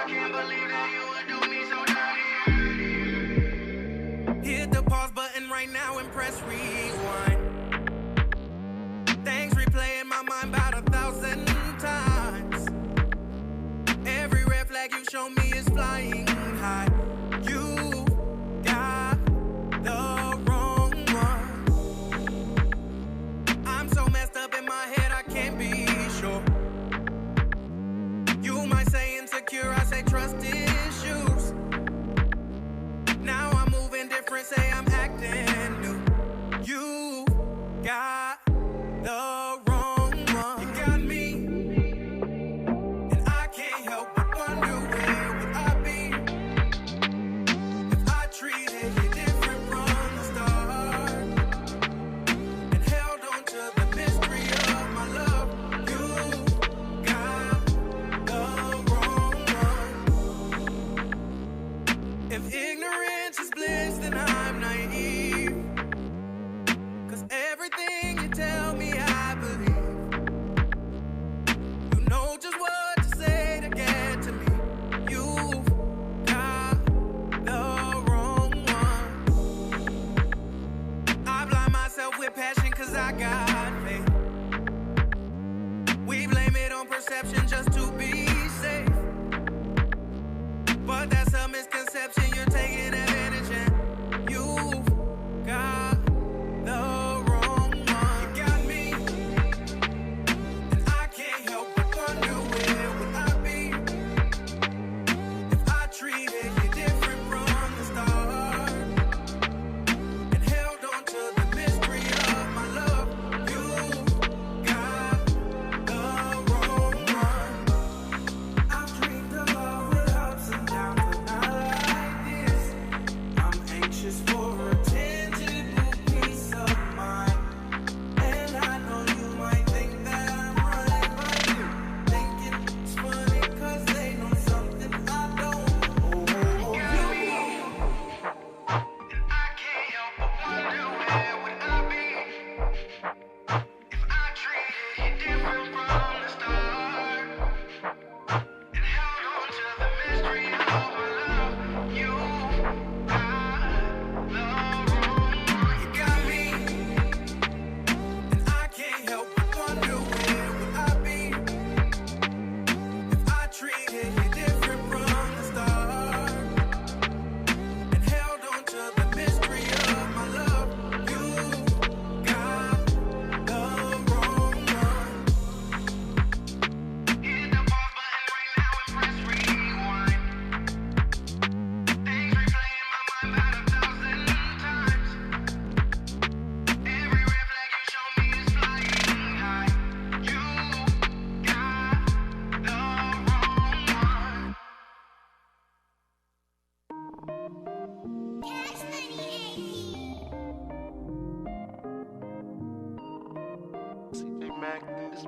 can't believe that you would do me so dirty. Hit the pause button right now and press rewind. Things replay in my mind about 1,000 times. Every red flag you show me is flying high. You got the wrong one. I'm so messed up in my head I can't be sure. You might say insecure, I say trust issues. Now I'm moving different, say I'm acting new. You got the wrong one. You got me, and I can't help but wonder where would I be if I treated you different from the start and held on to the mystery of my love. You got the wrong one. If ignorance is bliss, then I'm naive. Cause everything you tell me I believe. You know just what to say to get to me. You've got the wrong one. I blind myself with passion cause I got faith. We blame it on perception just to be safe. But that's a misconception, you're taking advantage and you've got the wrong one. You got me, and I can't help but wonder where would I be if I treated you different from the start and held on to the mystery of my love. You got the wrong one. I've dreamed of all the ups and downs, but not like this. I'm anxious for a tangible peace of mind, and I know you might think that I'm running, but you thinking it's funny 'cause they know something I don't. Oh, you. And I can't help but wonder where would I be if I treated you different from the start and held on to the mystery of my love. You got the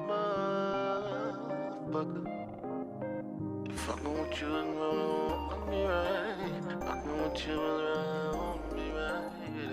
motherfucker. Fucking with you is wrong, me right. Fucking with you is wrong, me right.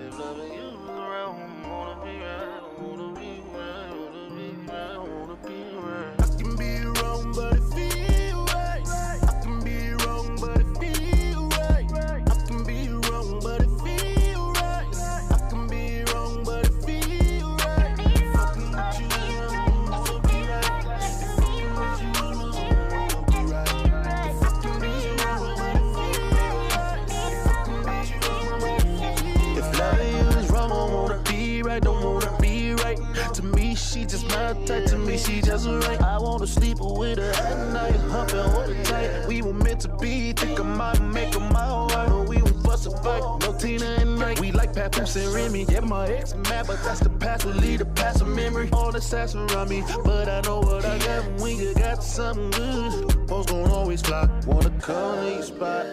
If loving you is wrong, wanna be right, wanna be right, wanna be right, wanna be right. I can be wrong, but it feel right. I can be wrong, but it feel right. I can be wrong, but it feel right. I can be wrong, but it feel right. Fucking with you is wrong, wanna be right. Fucking with you is wrong, wanna be right. Fucking be wrong, but it feel right. Fucking be wrong, but it feel right. If loving you is wrong, I wanna be right, don't wanna be right. To me, she just my type. To me, she just right. I wanna sleep with her at night, humping all the tight. We were meant to be. Think I might make her my wife, but we won't fuss a fight. No Tina and Mike. We like Papoose and Remy. Yeah, my ex mad, but that's the past. We leave the past a memory. All the sass around me, but I know what I got. When we got something good, folks gon' always fly. Wanna come to your spot,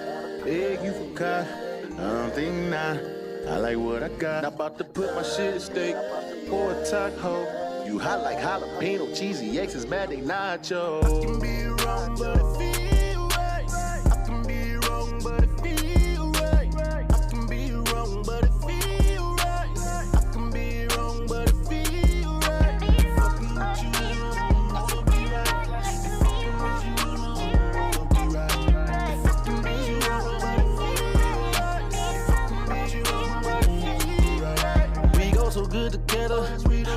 beg you for cot. I don't think not. I like what I got. Not about to put my shit at stake for a taco. You hot like jalapeno, cheesy X's mad they nacho. I can be wrong, but it feel right. I can be wrong, but it feel right. I can be wrong, but it feel right. I can be wrong, but it feel right. Fucking with you is wrong, wanna be right. Fucking with you is wrong, wanna be right. Fucking be wrong, but it feel right. Fucking be wrong, but it feel right. We go so good together,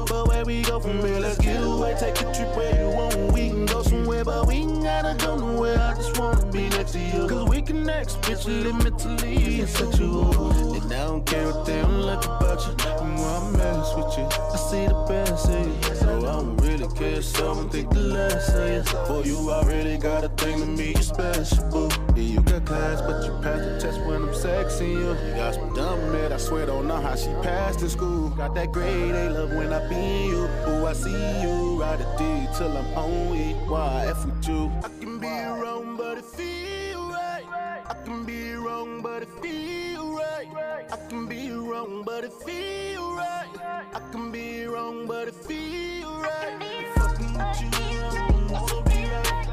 but where we go from here, let's get away. Take a trip where you want. We can go somewhere, but we ain't gotta go nowhere. I just wanna be next to you, cause we connect spiritually, mentally, and sexual. And I don't care what they don't like about you. And when I mess with you, I see the best in you. So I don't really care, so I don't think the less of you. For you, I really got a thing to me, you special, boo. Yeah, you got class, but you passed the test when I'm sexing you. You got some dumb mid, I swear don't know how she passed in school. Got that grade, they love when I be you. Ooh, I see you, ride a D till I'm on it. Why I F with you? I can be wrong, but it feel right. I can be wrong, but it feel right. I can be wrong, but it feel right. I can be wrong, but it feel right. Fucking with you is wrong, wanna be right.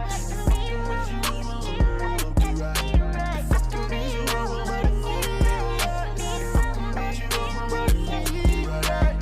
Fucking with you is wrong, wanna be right. Fucking be wrong, but it feel right. Fucking be wrong, but it feel right.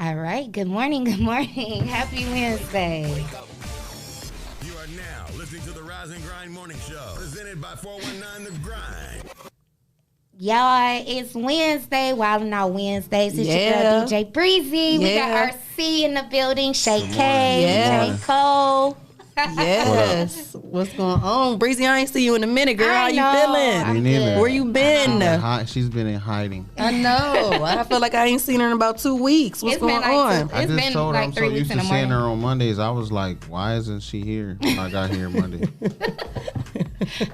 All right. Good morning. Good morning. Happy Wednesday. You are now listening to the Rise and Grind Morning Show, presented by 419 The Grind. Y'all, it's Wednesday. Wildin' Out Wednesdays. It's your girl, DJ Breezy. We got RC in the building. Shay K. J. Cole. Yes. What's going on? Breezy, I ain't see you in a minute, girl. How you feeling? Me neither. Where you been? She's been in hiding. I know. I feel like I ain't seen her in about 2 weeks. What's going on? I just told her I'm so used to seeing her on Mondays. I was like, why isn't she here when I got here Monday?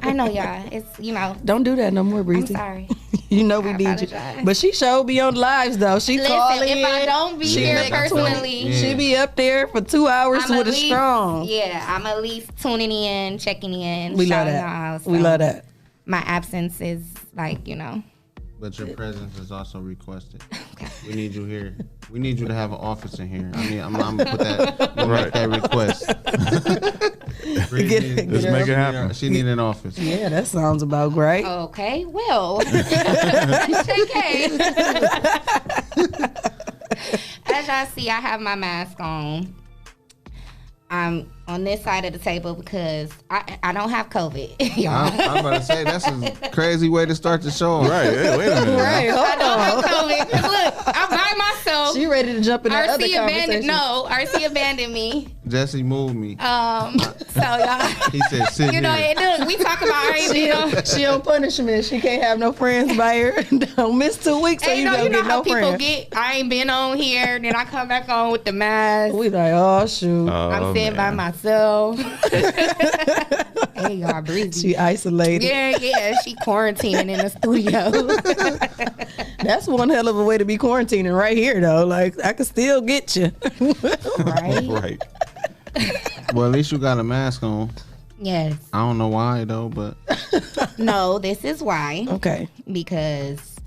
I know, y'all. It's, Don't do that no more, Breezy. I'm sorry. You know we need you. But she sure be on lives, though. She call in. If I don't be here personally. She be up there for 2 hours with a strong. Yeah, I'm at least tuning in, checking in. We love that. So we love that. My absence is But your presence is also requested. Okay. We need you here. We need you to have an office in here. I mean, I'm gonna put that, make that request. Let's make it happen. She need an office. Yeah, that sounds about great. Okay, well, as y'all see, I have my mask on. I'm on this side of the table because I don't have COVID, y'all. I'm about to say that's a crazy way to start the show. Right? Hey, wait a minute. Right? I don't have COVID. Look, I'm by myself. She ready to jump in that other conversation. RC abandoned me. Jesse moved me. So y'all. He said, "Sit here." Look, we talk about RC. She on punishment. She can't have no friends by her. Don't miss 2 weeks, so you don't get no friends. I ain't been on here, then I come back on with the mask. We like, oh shoot. I'm sitting by myself. Hey, y'all, Breezy. She isolated. Yeah, she quarantining in the studio. That's one hell of a way to be quarantining right here, though. Like, I could still get you. Right. Well, at least you got a mask on. Yes. I don't know why though, but no, this is why. Okay. Because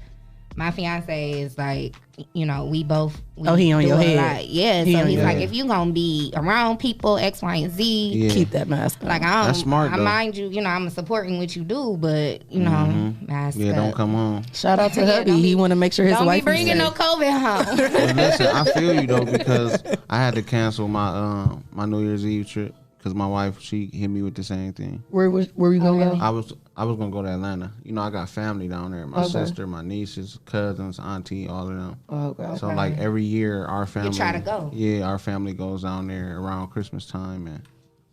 my fiance is like, we both. He on your head. Yeah, so he's like, if you gonna be around people, X, Y, and Z, keep that mask on. Like, that's smart. I mind you, I'm supporting what you do, but mask. Yeah, don't come home. Shout out to hubby. He want to make sure his wife. Don't be bringing no COVID home. Well, listen, I feel you though, because I had to cancel my my New Year's Eve trip. Because my wife, she hit me with the same thing. Where you gonna go? I was gonna go to Atlanta. I got family down there. My sister, my nieces, cousins, auntie, all of them. Okay. So like every year, our family. You try to go. Yeah, our family goes down there around Christmas time, and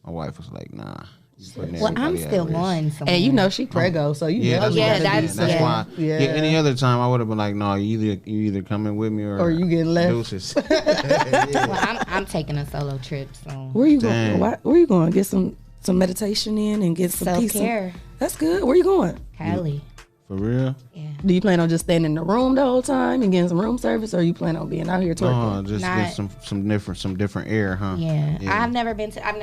my wife was like, "Nah." Well, I'm still going somewhere. And she preggo, so that's why. Yeah. Any other time I would have been like, "No, you either coming with me or you getting left." Deuces. Well, I'm taking a solo trip. So where you going? Where you going? Get some meditation in and get some self-care. That's good. Where you going? Cali. For real? Yeah. Do you plan on just staying in the room the whole time and getting some room service, or you plan on being out here twerking? No, just get some different air, huh? Yeah. I've never been, and I've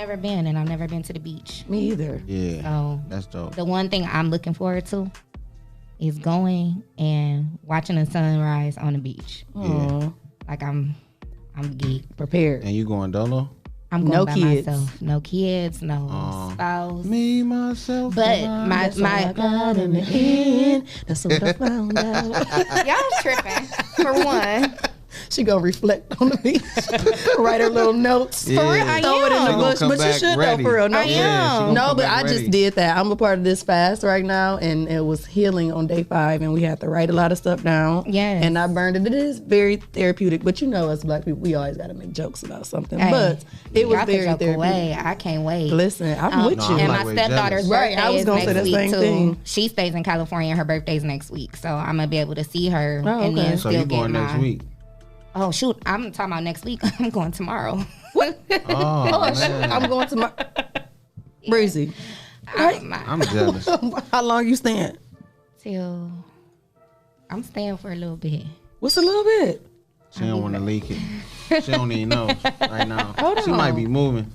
never been to the beach. Me either. Yeah. So that's dope. The one thing I'm looking forward to is going and watching the sunrise on the beach. Yeah. Like I'm geek. Prepared. And you going dolo? I'm going by myself. No kids, no spouse. Me, myself, but my I got in the end. That's what I found out. Y'all tripping for one. She gonna reflect on the beach, write her little notes. Yeah. For real, I throw it in the am. bush, but you should know for real. No, I am. No, but I just did that. I'm a part of this fast right now, and it was healing on day 5, and we had to write a lot of stuff down. Yeah, and I burned it. It is very therapeutic, but us Black people, we always got to make jokes about something. Hey, but it was very therapeutic. Away. I can't wait. Listen, I'm with you. And my stepdaughter's birthday I was gonna say the same thing. She stays in California, and her birthday's next week, so I'm gonna be able to see her. Oh, and then so still you going next week? Oh shoot! I'm talking about next week. I'm going tomorrow. What? Oh, man. I'm going tomorrow. Breezy. I'm jealous. How long you staying? Till I'm staying for a little bit. What's a little bit? She don't want to leak it. She don't even know right now. Hold She on. might be moving.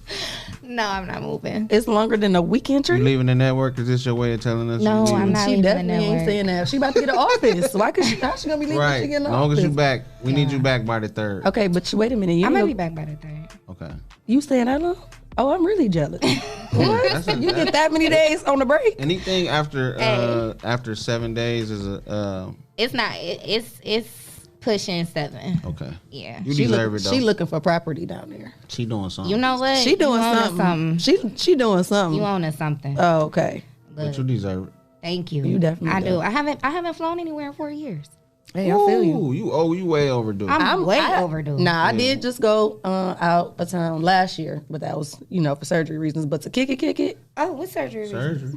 No, I'm not moving. It's longer than a weekend trip? You leaving the network? Is this your way of telling us? No, you leaving? I'm not She leaving the definitely ain't network. saying that. She about to get an office. Why could she? How she gonna be leaving? Right. She get an As long office. as you back, we need you back by the 3rd. Okay, but wait a minute. You I might know- be back by the 3rd. Okay. You staying that long? Oh, I'm really jealous. That's You get that many days on the break? Anything after 7 days is a. It's not. It's pushing 7. Okay. Yeah. You deserve it though. She looking for property down there. She doing something. You know what? She doing You owning something. She doing something. You owning something. Oh, okay. But you deserve it. Thank you. You definitely I do. do. I haven't flown anywhere in 4 years. Hey, I feel you. Ooh, you way overdue. I'm way overdue. Nah, I did just go out of town last year, but that was, for surgery reasons. But to kick it, Oh, what surgery? Surgery.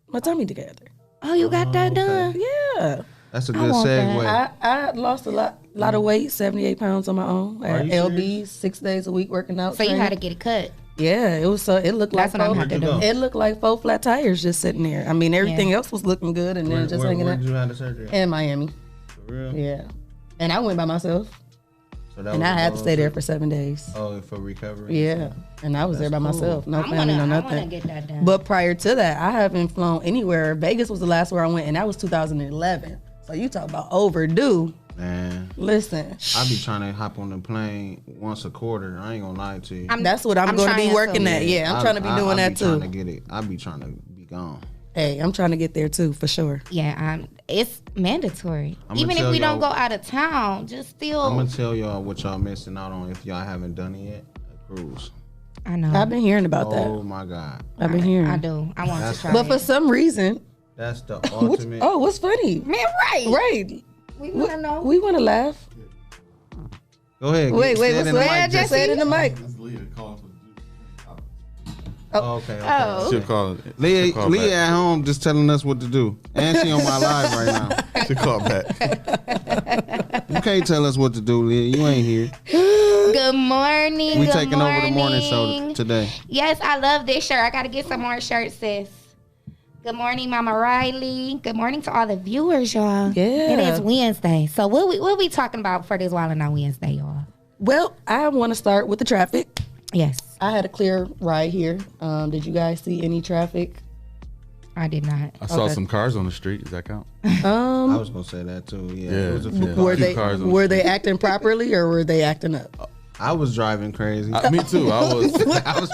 my tummy together. Oh, you got that done? Yeah. That's a good want segue. I lost a lot of weight, 78 pounds on my own. I had you LB 6 days a week working out. So you training. had to get it cut. Yeah, it was. It looked That's like what I'm gonna have to do. It looked like 4 flat tires just sitting there. I mean, everything else was looking good, and then just hanging Where out did you have the surgery? in Miami. For real? Yeah, and I went by myself, So that and was I a had to long stay there trip? for 7 days. Oh, for recovery? Yeah, and I was there by myself, no I family, no wanna nothing. get that done. But prior to that, I haven't flown anywhere. Vegas was the last where I went, and that was 2011. So you talk about overdue. Man, Listen, I be trying to hop on the plane once a quarter. I ain't gonna lie to you. that's what I'm going to be trying working to. at. Yeah, I'm trying to be doing that too. Trying to get it. I be trying to be gone. Hey, I'm trying to get there too, for sure. Yeah, it's mandatory. I'ma Even if tell we don't go y'all- out of town, just still. I'm gonna tell y'all what y'all missing out on if y'all haven't done it yet. A cruise. I know. I've been hearing about Oh that. my God, I've been hearing. I do. I want to try. But for it. some reason, that's the ultimate. what's funny? Man, right. Right. We want to know. We want to laugh. Go ahead. Wait, say it what's in the that? mic, Just Jesse. say it in the mic. Oh, okay. Oh. She'll call it. Leah, She'll call Leah back. at home just telling us what to do, and she on my live right now. She'll call back. You can't tell us what to do, Leah. You ain't here. Good morning. We good taking morning. over the morning show today. Yes, I love this shirt. I got to get some more shirts, sis. Good morning, Mama Riley. Good morning to all the viewers, y'all. Yeah. It is Wednesday. So what we talking about for this Wildin' on Wednesday, y'all? Well, I want to start with the traffic. Yes, I had a clear ride here. Did you guys see any traffic? I did not. I saw Okay. some cars on the street. Does that count? I was gonna say that too. Yeah, Yeah, it was a few yeah. Were cars. they cars on the were they acting properly or were they acting up? I was driving crazy. Me too. I was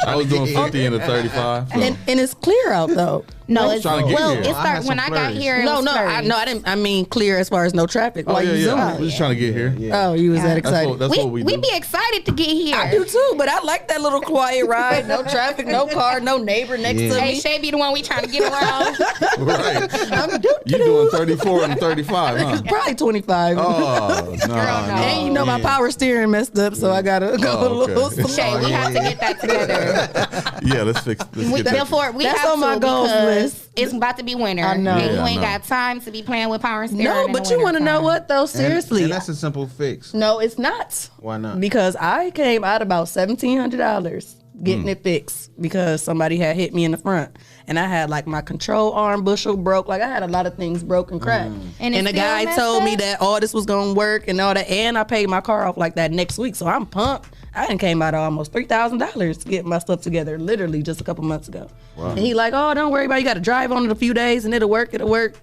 I was doing trying 50 and a 35. So. And it's clear out though. No, it's trying to get here. it I started had when some I got flurries. here. It No, was no, flurries. I didn't. I mean clear as far as no traffic. Oh Why yeah, you yeah. zooming? We're just trying to get here. Oh, you was that That's excited? what we we do. be excited to get here. I do too, but I like that little quiet ride. No traffic, no car, no neighbor next Yeah. to Hey, me. Shay be the one we trying to get around. Right. I'm You doing 34 and 35, huh? probably 25. Oh, no. And you know my power steering messed up, so I gotta go Oh, a little okay. slow. Shay, we have to get that together. Yeah, let's get that. Therefore, we That's have on my to goals because list. it's about to be winter. I know. And Yeah, you I ain't know. got time to be playing with power steering. No, in but the you want to know wintertime. what though? Seriously, and that's a simple fix. no, it's not. Why not? Because I came out about $1,700 getting it fixed because somebody had hit me in the front, and I had like my control arm bushel broke. Like I had a lot of things broke and cracked. And And it the still guy messed told me up? that all this was gonna work and all that, and I paid my car off like that next week. So I'm pumped. I done came out of almost $3,000 to get my stuff together, literally just a couple months ago. And he like, oh, don't worry about it. You got to drive on it a few days and it'll work. It'll work.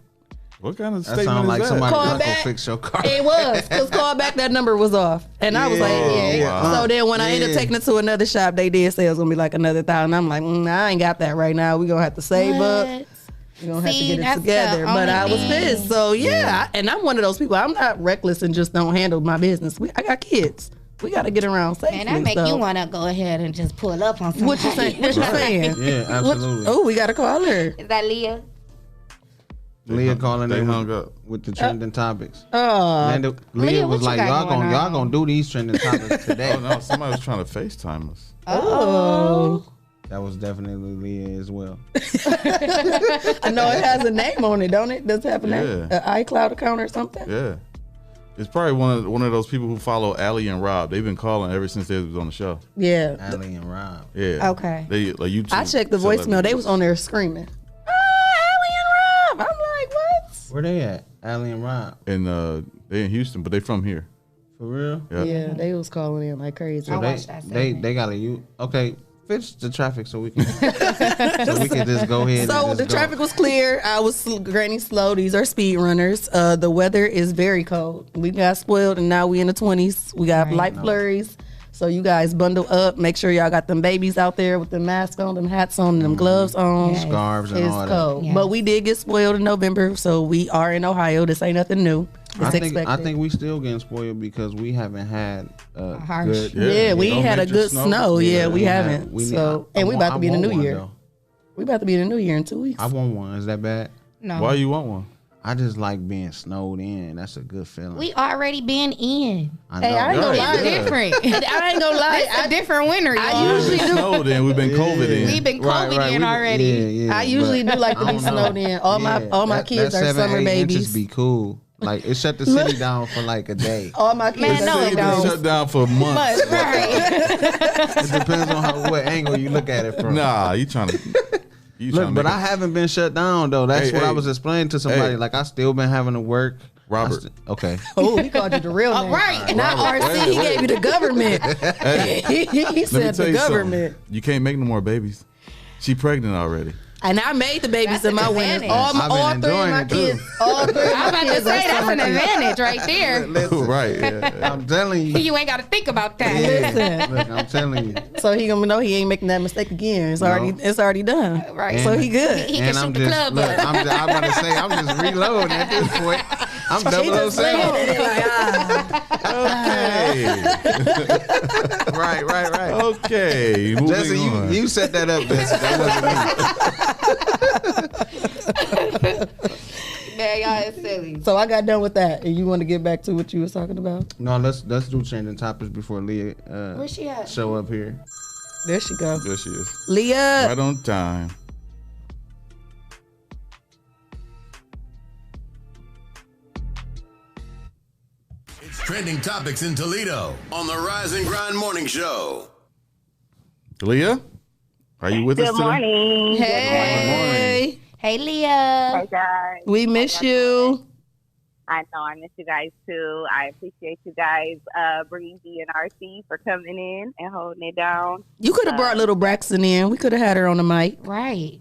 What kind of That statement sounds is like that? somebody Call not gonna back. fix your car. It was, because call back, that number was off. And I was like, yeah. wow. So then when I ended up Yeah. taking it to another shop, they did say it was going to be like another $1,000. I'm like, I ain't got that right now. We're going to have to save up. What? We're going to have to See, get it that's the together. But I only was thing. pissed. So yeah, and I'm one of those people. I'm not reckless and just don't handle my business. I got kids. We got to get around safely. And that make so. you want to go ahead and just pull up on somebody. What you saying? What you saying? Yeah, absolutely. Oh, we got to call her. Is that Leah? Leah calling They in hung up. with the trending topics. Oh, And Leah, Leah was what you like, got going y'all on?" gonna do these trending topics today. Oh no, somebody was trying to FaceTime us. oh. That was definitely Leah as well. I know it has a name on it, don't it? Does it have a name? Yeah. An iCloud account or something? Yeah. It's probably one of those people who follow Allie and Rob. They've been calling ever since they was on the show. Yeah. Allie and Rob. Yeah. Okay. They like YouTube. I checked the voicemail. They was on there screaming. Allie and Rob. I'm like, what? Where they at? Allie and Rob. And they in Houston, but they from here. For real? Yeah. Yeah, they was calling in like crazy. I So watched that segment. they got okay. Fix the traffic so we can just go ahead. So and the just go. traffic was clear. I was granny slow. These are speed runners. The weather is very cold. We got spoiled, and now we in the 20s. We got light flurries. So you guys bundle up. Make sure y'all got them babies out there with them masks on, them hats on, them gloves on. Yes. Scarves and It's all that. cold. Yes. But we did get spoiled in November, so we are in Ohio. This ain't nothing new. I think we still getting spoiled because we haven't had harsh. good. We ain't had a good snow. Yeah, we haven't. We about to be in the new year. We about to be in the new year in 2 weeks. I want one. Is that bad? No. Why you want one? I just like being snowed in. That's a good feeling. We already been in. I know. Hey, I ain't gonna lie. It's different. I ain't gonna lie. It's a different winter, y'all. I usually do. Snowed in. We've been COVID in. We've been COVID in already. Yeah, I usually do like to be snowed in. All my kids are summer babies. Inches be cool. Like it shut the city down for like a day. All my kids Man, no, are it don't. Shut down for months. Right. It depends on what angle you look at it from. Nah, you trying to. Look, but I haven't been shut down though. That's what I was explaining to somebody. Hey. Like I still been having to work. Robert. Okay. Oh, he called you the real name. Right. Not RC. He gave you the government. He said the government. You can't make no more babies. She pregnant already. And I made the babies That's in my an winters. advantage. All three of my kids. All three of I'm about my to kids say are that's summer an kids. advantage right there. Right. Yeah. I'm telling you. You ain't got to think about that. Listen. Look, I'm telling you. So he gonna know he ain't making that mistake again. It's already done. Right. So he good. He can shoot the club look, up. I'm about to say I'm just reloading at this point. I'm He just looking 007. at it like, Okay. Right. Okay. Moving Jesse, on. you set that up, Jesse. That wasn't me. Man, y'all is silly. So I got done with that, and you want to get back to what you was talking about? No, let's do changing topics before Leah Where's she at? show up here. There she go. There she is. Leah. Right on time. It's trending topics in Toledo on the Rise and Grind Morning Show. Leah, are you with us Good today? morning. Hey. Hey, Leah. Hey, guys. We miss you. I know I miss you guys, too. I appreciate you guys, Breezy and RC, for coming in and holding it down. You could have brought little Braxton in. We could have had her on the mic. Right.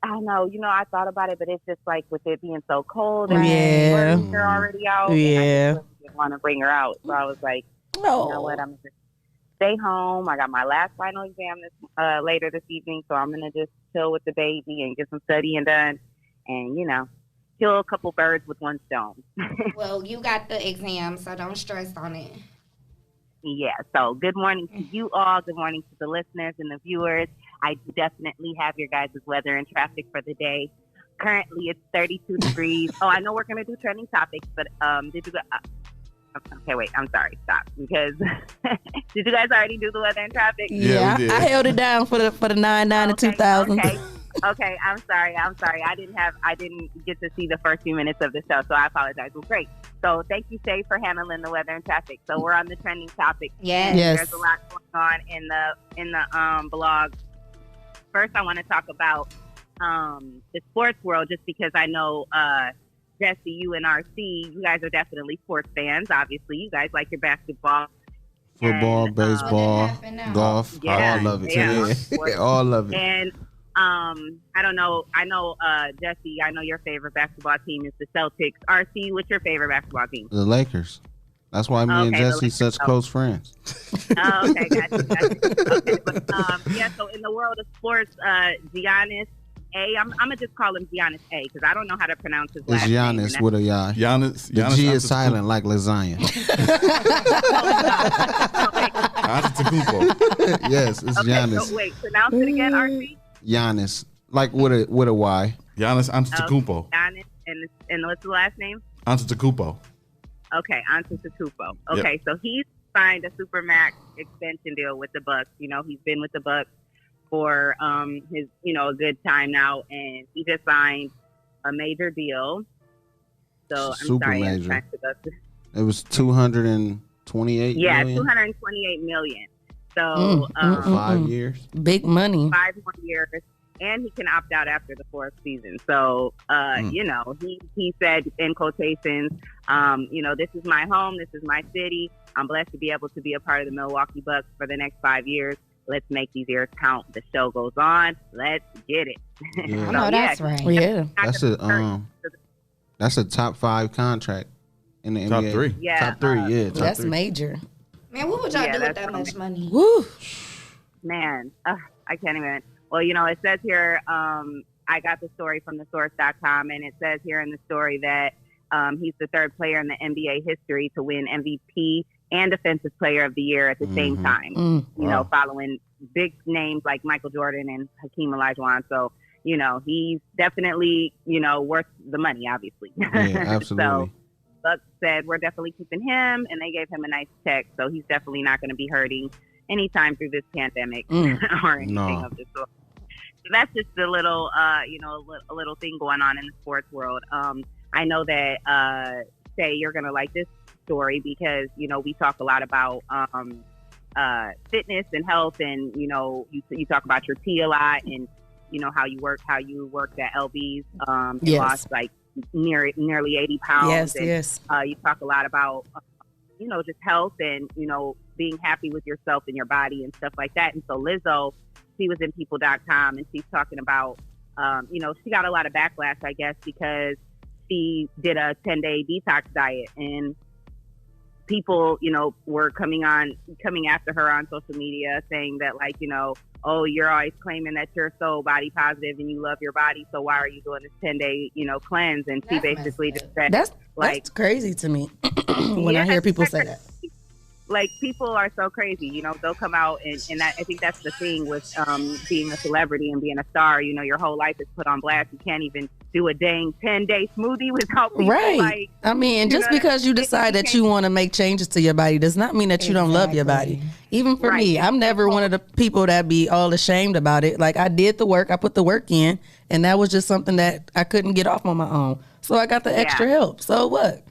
I know, I thought about it, but it's just like with it being so cold Right. and Yeah. we're already out. Yeah. And I just didn't want to bring her out. So I was like, you know what, I'm just stay home. I got my last final exam later this evening, so I'm going to just chill with the baby and get some studying done and, kill a couple birds with one stone. Well, you got the exam, so don't stress on it. Yeah, so good morning to you all. Good morning to the listeners and the viewers. I definitely have your guys' weather and traffic for the day. Currently, it's 32 degrees. Oh, I know we're going to do trending topics, but did you okay, wait, I'm sorry, stop. Because did you guys already do the weather and traffic? Yeah, we did. I held it down for the 99 and 2000. Okay, I'm sorry. I didn't get to see the first few minutes of the show, so I apologize. Well, great. So thank you, Shay, for handling the weather and traffic. So we're on the trending topic. Yes. Yes. There's a lot going on in the blog. First, I want to talk about the sports world, just because I know Jesse, you and RC, you guys are definitely sports fans. Obviously, you guys like your basketball. Football, baseball, golf, Yeah. all of it. Yeah. Yeah. All of it. And I don't know. I know, Jesse, I know your favorite basketball team is the Celtics. RC, what's your favorite basketball team? The Lakers. That's why me and Okay, the Jesse Lakers. such close friends. Oh, okay, gotcha. Okay, but yeah, so in the world of sports, Giannis A, I'm gonna just call him Giannis A because I don't know how to pronounce his It's last name. Giannis with a Y. Giannis. The G is silent like lasagna. Antetokounmpo. Yes, it's Okay, Giannis. so wait, pronounce it again, RC. Giannis, like with a Y. Giannis Antetokounmpo. Giannis, and what's the last name? Antetokounmpo. Okay, Antetokounmpo. Okay, so he's signed a Supermax extension deal with the Bucks. He's been with the Bucks for his a good time now, and he just signed a major deal. So I'm Super sorry, major. I'm trying to go through. It was 228 Yeah, million 228 million. So for 5 years. Big money. 5 more years, and he can opt out after the 4th season. So, he said in quotations, this is my home, this is my city. I'm blessed to be able to be a part of the Milwaukee Bucks for the next 5 years. Let's make these years count. The show goes on. Let's get it. Yeah. I know that's right. Yeah. That's a top 5 contract in the Top NBA. 3. Yeah, Top 3, yeah. Top That's 3. major. Man, what would y'all Yeah, do with that's that much money? Woo. Man, I can't even. Well, it says here, I got the story from thesource.com, and it says here in the story that He's the third player in the NBA history to win MVP and Defensive Player of the Year at the same time. You know, following big names like Michael Jordan and Hakeem Olajuwon. So, you know, he's definitely, you know, worth the money, obviously. Yeah, absolutely. So Bucks said, we're definitely keeping him, and they gave him a nice check. So he's definitely not going to be hurting anytime through this pandemic or anything of the sort. So that's just a little, you know, a little thing going on in the sports world. I know that, Shay, you're going to like this story because, you know, we talk a lot about fitness and health, and, you know, you talk about your tea a lot, and, you know, how you worked at LB's, and lost like nearly 80 pounds. Yes. You talk a lot about, you know, just health and, you know, being happy with yourself and your body and stuff like that. And so Lizzo, she was in people.com, and she's talking about, you know, she got a lot of backlash, I guess, because she did a 10-day detox diet, and people, you know, were coming after her on social media saying that, like, you know, oh, you're always claiming that you're so body positive and you love your body, so why are you doing this 10-day, you know, cleanse? And she basically just said, that's crazy to me when I hear people say that. Like, people are so crazy, you know, they'll come out and I think that's the thing with being a celebrity and being a star. You know, your whole life is put on blast. You can't even do a dang 10-day smoothie without people, like, I mean, just because you decide that you want to make changes to your body does not mean that you don't love your body. Even for me, I'm never one of the people that be all ashamed about it. Like, I did the work, I put the work in, and that was just something that I couldn't get off on my own. So I got the extra help. So what?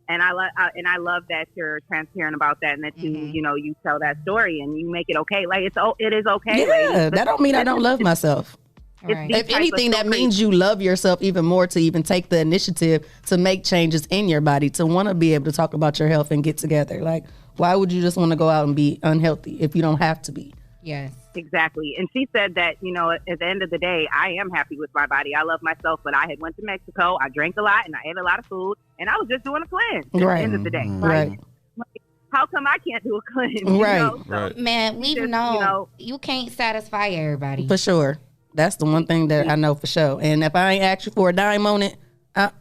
And I love that you're transparent about that, and that you know, you tell that story and you make it okay. Like, it is okay. Yeah, ladies. that don't mean I don't love myself. Right. If anything, that means you love yourself even more to even take the initiative to make changes in your body, to want to be able to talk about your health and get together. Like, why would you just want to go out and be unhealthy if you don't have to be? Yes. Exactly. And she said that, you know, at the end of the day, I am happy with my body. I love myself, but I had went to Mexico. I drank a lot and I ate a lot of food, and I was just doing a cleanse at the end of the day. Right. Like, how come I can't do a cleanse? Right. You know? So Man, we've known, you know, you can't satisfy everybody. For sure. That's the one thing that I know for sure. And if I ain't asked you for a dime on it,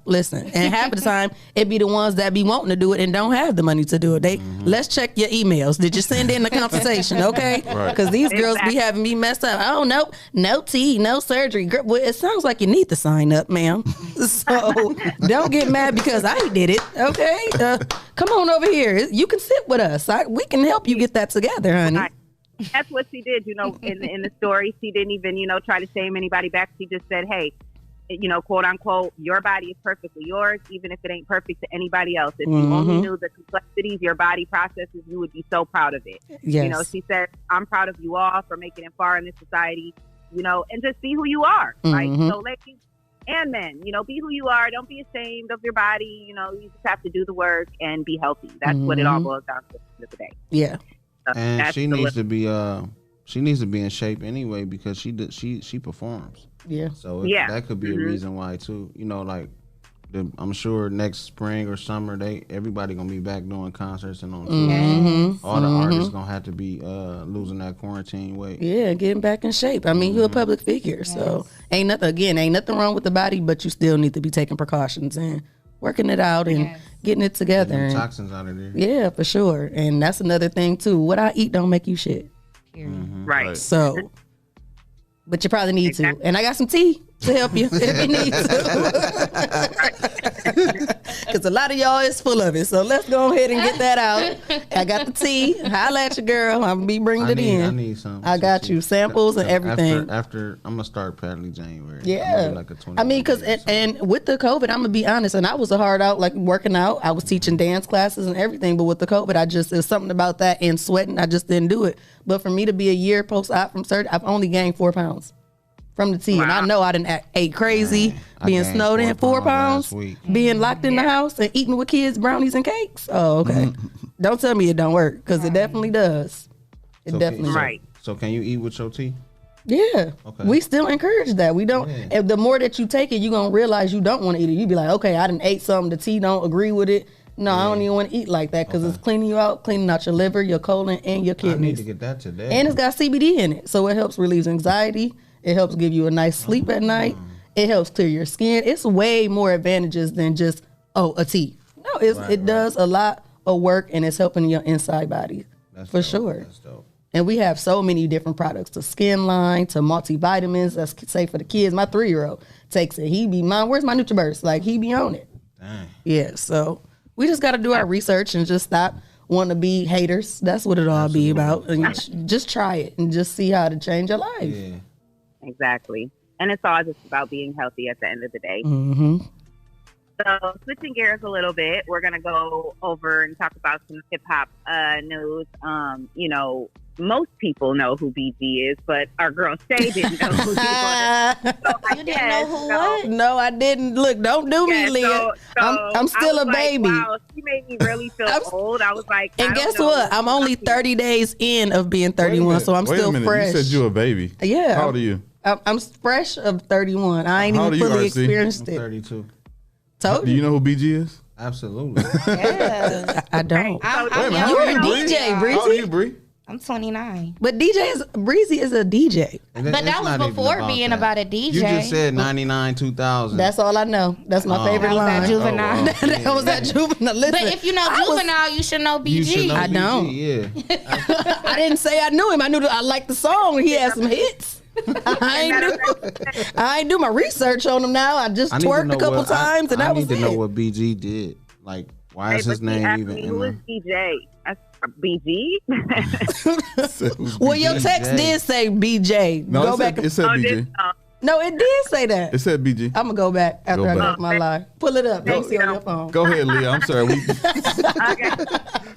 listen. And half of the time, it be the ones that be wanting to do it and don't have the money to do it. Let's check your emails. Did you send in the consultation? Okay, because these girls be having me messed up. Oh no, no tea, no surgery. Girl, well, it sounds like you need to sign up, ma'am. So don't get mad because I did it. Okay, come on over here. You can sit with us. We can help you get that together, honey. That's what she did. You know, in the story, she didn't even, you know, try to shame anybody back. She just said, hey, you know, quote unquote, your body is perfectly yours, even if it ain't perfect to anybody else. If you only knew the complexities your body processes, you would be so proud of it. Yes. You know, she said, I'm proud of you all for making it far in this society, you know, and just be who you are. Like, so ladies and men, you know, be who you are. Don't be ashamed of your body. You know, you just have to do the work and be healthy. That's what it all boils down to at the end of the day. Yeah. And she needs to be in shape anyway, because she performs. Yeah. So that could be a reason why too. You know, like I'm sure next spring or summer everybody gonna be back doing concerts and on tour. All the artists gonna have to be losing that quarantine weight. Yeah, getting back in shape. I mean, you're a public figure, so ain't nothing wrong with the body, but you still need to be taking precautions and working it out and getting it together. Getting toxins out of there. Yeah, for sure. And that's another thing too. What I eat don't make you shit. Right. So, but you probably need to. And I got some tea to help you if you need to. Because a lot of y'all is full of it. So let's go ahead and get that out. I got the tea. Holla at your girl. I'm going to be bringing it in. I need some. I got you. Samples and everything. After I'm going to start Padley January. Yeah. Like a I mean, because, and with the COVID, I'm going to be honest, and I was a hard out, like working out. I was teaching dance classes and everything. But with the COVID, there's something about that and sweating. I just didn't do it. But for me to be a year post-op from surgery, I've only gained 4 pounds. From the tea. Wow. And I know I didn't ate crazy, being snowed in 4 pounds, being locked in the house and eating with kids brownies and cakes. Oh, okay. Don't tell me it don't work, because it definitely does. It definitely does. Right. So can you eat with your tea? Yeah. Okay. We still encourage that. We don't. Yeah. If the more that you take it, you're going to realize you don't want to eat it. You be like, okay, I done ate something. The tea don't agree with it. No, I don't even want to eat like that, because it's cleaning you out, cleaning out your liver, your colon, and your kidneys. I need to get that today. And it's got CBD in it, so it helps relieve anxiety. It helps give you a nice sleep at night. It helps clear your skin. It's way more advantages than just Oh, a tea. No, it does a lot of work, and it's helping your inside body. That's for dope. Sure. That's dope. And we have so many different products, to skin line, to multivitamins. That's safe for the kids. My 3-year-old takes it. He be, Mom, where's my NutriBurst? Like, he be on it. Dang. Yeah, so we just got to do our research and just stop wanting to be haters. That's what it all be about. And just try it and just see how to change your life. Yeah. Exactly. And it's all just about being healthy at the end of the day. Mm-hmm. So switching gears a little bit, we're going to go over and talk about some hip hop news. You know, most people know who BG is, but our girl Shay didn't know who he was. So you didn't know who what? No, I didn't. Look, don't do me, Leah. I'm still a baby. Wow, she made me really feel old. I was like, and guess what? I'm only 30 days in of being 31, so I'm still fresh. You said you a baby. Yeah. How old are you? I'm fresh of 31. I ain't even fully experienced it. 32. Told Do you know who BG is? Absolutely. Yeah. I don't. You're a DJ, Breezy. How old are you, Bree? I'm 29. But Breezy is a DJ. But that was before being about a DJ. You just said 99, 2000. That's all I know. That's my favorite line. That Juvenile. Oh, wow. That was that Juvenile. Listen, but if you know Juvenile, you should know BG. You should know I BG, don't. Yeah. I didn't say I knew him. I knew that I liked the song. He had some hits. I ain't do my research on him now. I just twerked a couple times and that was it. I need to know what BG did. Like, why is his name even in Who is BJ? BG? Well, your text did say BJ. No, go back. It said BG. No, it did say that. It said BG. I'm gonna go back after I get my live. Pull it up. Don't see on your phone. Go ahead, Leah. I'm sorry. Okay.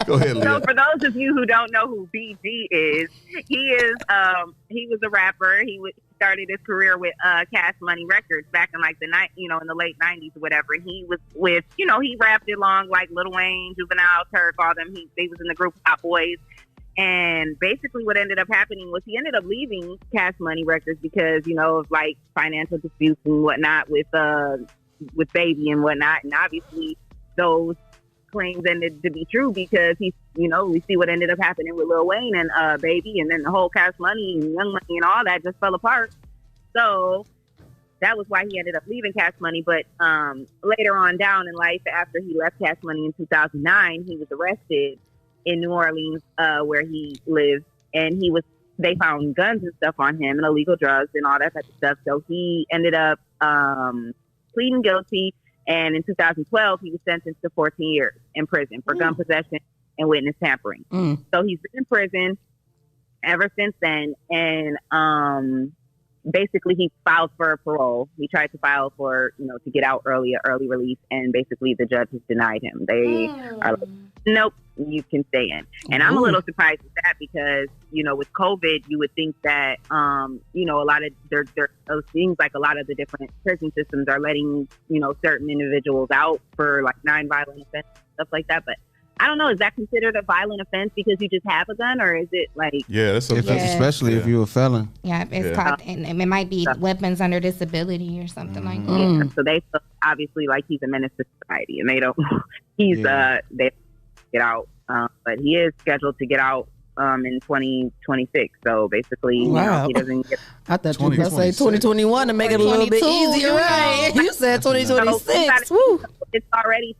Go ahead, Leah. So for those of you who don't know who BG is, he was a rapper. He started his career with Cash Money Records back in like in the late 90s or whatever. And he was with, he rapped along like Lil Wayne, Juvenile, Turk, all them. They was in the group Hot Boys. And basically what ended up happening was he ended up leaving Cash Money Records because, of like financial disputes and whatnot with Baby and whatnot. And obviously those claims ended to be true because we see what ended up happening with Lil Wayne and Baby, and then the whole Cash Money and Young Money and all that just fell apart. So that was why he ended up leaving Cash Money. But later on down in life, after he left Cash Money in 2009, he was arrested in New Orleans, where he lives, and they found guns and stuff on him and illegal drugs and all that type of stuff. So he ended up pleading guilty. And in 2012, he was sentenced to 14 years in prison for gun possession and witness tampering. So he's been in prison ever since then. And basically, he filed for parole. He tried to file for, to get out early release. And basically, the judge has denied him. They are like, nope, you can stay in. And I'm a little surprised with that because, with COVID, you would think that, a lot of it seems like a lot of the different prison systems are letting, certain individuals out for like non-violent offenses, stuff like that. But I don't know. Is that considered a violent offense because you just have a gun, or is it like? Yeah, especially if you're a felon. Yeah, it's called, and it might be weapons under disability or something like that. Yeah, so they feel obviously like he's a menace to society, and they don't. They get out, but he is scheduled to get out in 2026. So basically, he doesn't get. I thought you were going to say 2021 to make it a little bit easier, right? You said 2026. Woo. It's already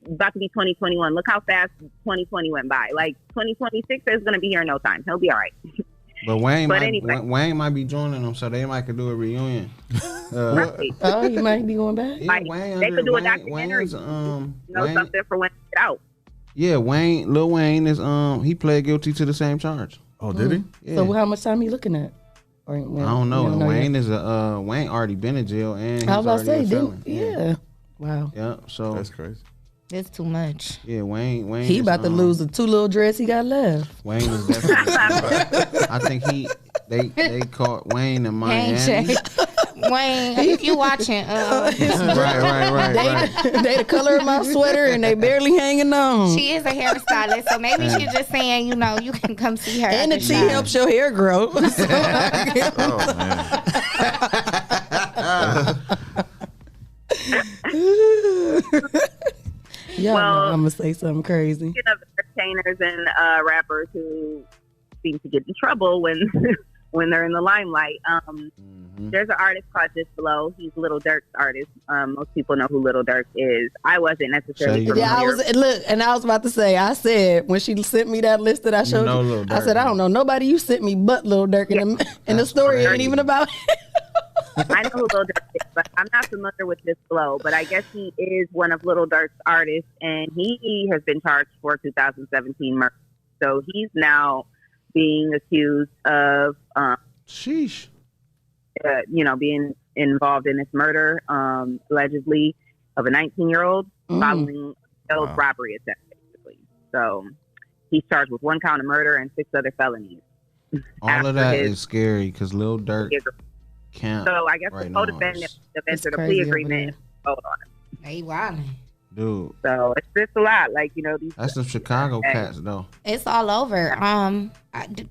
about to be 2021. Look how fast 2020 went by. Like 2026 is going to be here in no time. He'll be all right. But Wayne might be joining them, so they might could do a reunion. Right. Oh, you might be going back. Yeah, they could do a documentary. Something for when they get out. Yeah, Lil Wayne is he pled guilty to the same charge. Oh, did he? Yeah. So how much time are you looking at? I don't know. Wayne is Wayne already been in jail and he's already a felon. Yeah. Wow. Yeah. So that's crazy. It's too much. Yeah, Wayne. He about to lose the 2 little dreads he got left. Wayne is definitely. I think they caught Wayne in Miami. Wayne, if you watching, right. They the color of my sweater and they barely hanging on. She is a hairstylist, so maybe she's just saying, you can come see her. And the tea helps your hair grow. Oh man. Yeah, I'm gonna say something crazy. Speaking of entertainers and rappers who seem to get in trouble when they're in the limelight, There's an artist called Disflow. He's Little Durk's artist. Most people know who Little Durk is. I wasn't necessarily familiar. Yeah, I was about to say. I said when she sent me that list that I showed you, I said I don't know nobody you sent me but Little Durk, and the story ain't even about him. I know who Little Durk is, but I'm not familiar with Disflow. But I guess he is one of Little Durk's artists, and he has been charged for 2017 murder. So he's now being accused of, being involved in this murder, allegedly, of a 19-year-old following a failed robbery attempt, basically. So he's charged with 1 count of murder and 6 other felonies. All of that is scary because Lil Durk can't. So I guess the co-defendant entered a plea agreement. Hold on. Hey, wildin'. Dude. So it's just a lot. Like, these. That's some Chicago cats, though. It's all over.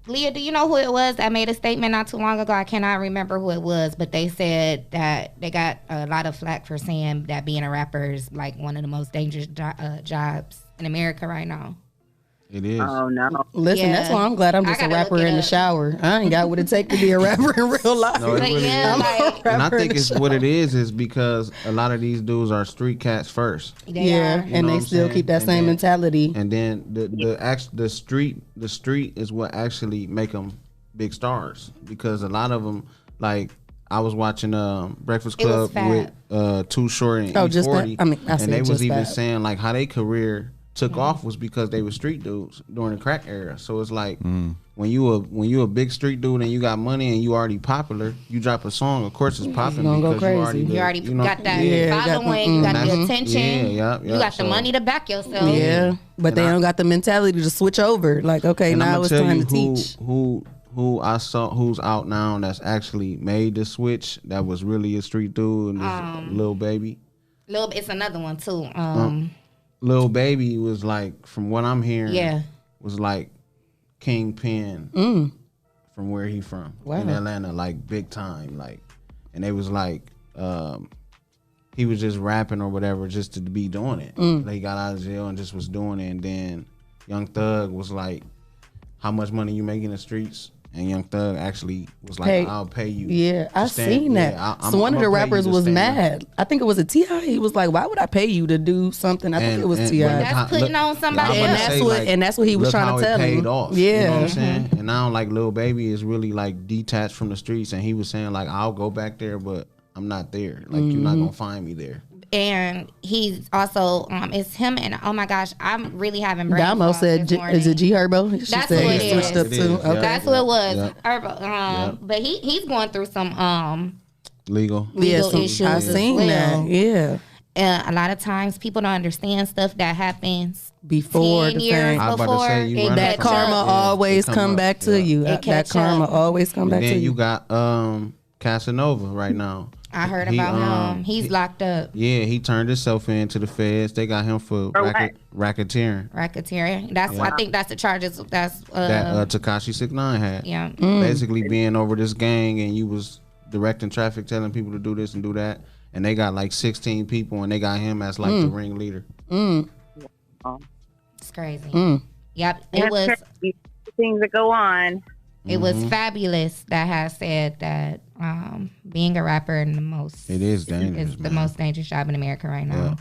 Leah, do you know who it was that made a statement not too long ago? I cannot remember who it was, but they said that they got a lot of flack for saying that being a rapper is like one of the most dangerous jobs in America right now. It is. Oh, no. Listen, that's why I'm glad I'm just a rapper in the shower. I ain't got what it take to be a rapper in real life. No, it really is. And I think it's what it is because a lot of these dudes are street cats first. And they still keep that same mentality. And then the street is what actually make them big stars because a lot of them, like I was watching Breakfast Club with Too Short and E40, and they was even saying like how their career took off was because they were street dudes during the crack era. So it's like when you a big street dude and you got money and you already popular, you drop a song, of course it's popping because you already got that following, you got the attention, you got the money to back yourself. Yeah, but they don't got the mentality to switch over. Like, okay, now it's time to teach. Who I saw who's out now that's actually made the switch that was really a street dude and Lil Baby. It's another one too. Lil Baby was like, from what I'm hearing, was like Kingpin from where he from in Atlanta, like big time, like, and they was like, he was just rapping or whatever just to be doing it. Like, he got out of jail and just was doing it, and then Young Thug was like, "How much money you make in the streets?" And Young Thug actually was like, "I'll pay you." Yeah, I seen that. So one of the rappers was mad. I think it was a T.I. He was like, "Why would I pay you to do something?" I think it was T.I. That's putting on somebody else. And that's what he was trying to tell him. Paid off, yeah, you know what I'm saying. And now like Lil Baby is really like detached from the streets, and he was saying like, "I'll go back there, but I'm not there. Like you're not gonna find me there." And he's also it's him and oh my gosh, I'm really having brain Damo said, "Is it G Herbo?" That's who it is. Switched up too. Okay. That's who it was. Herbo. But he's going through some legal issues. I've seen that. Yeah. And a lot of times people don't understand stuff that happens before the thing. That karma always come back to you. That karma always come back to you. Then you got Casanova right now. I heard about him. He's locked up. Yeah, he turned himself in to the feds. They got him for racketeering. Racketeering. I think that's the charges. That Tekashi 6ix9ine had. Yeah. Basically being over this gang, and you was directing traffic, telling people to do this and do that, and they got like 16 people, and they got him as like the ringleader. It's crazy. Yep. It was things that go on. It was Fabulous that has said that being a rapper in the most is the most dangerous job in America right now. Yeah.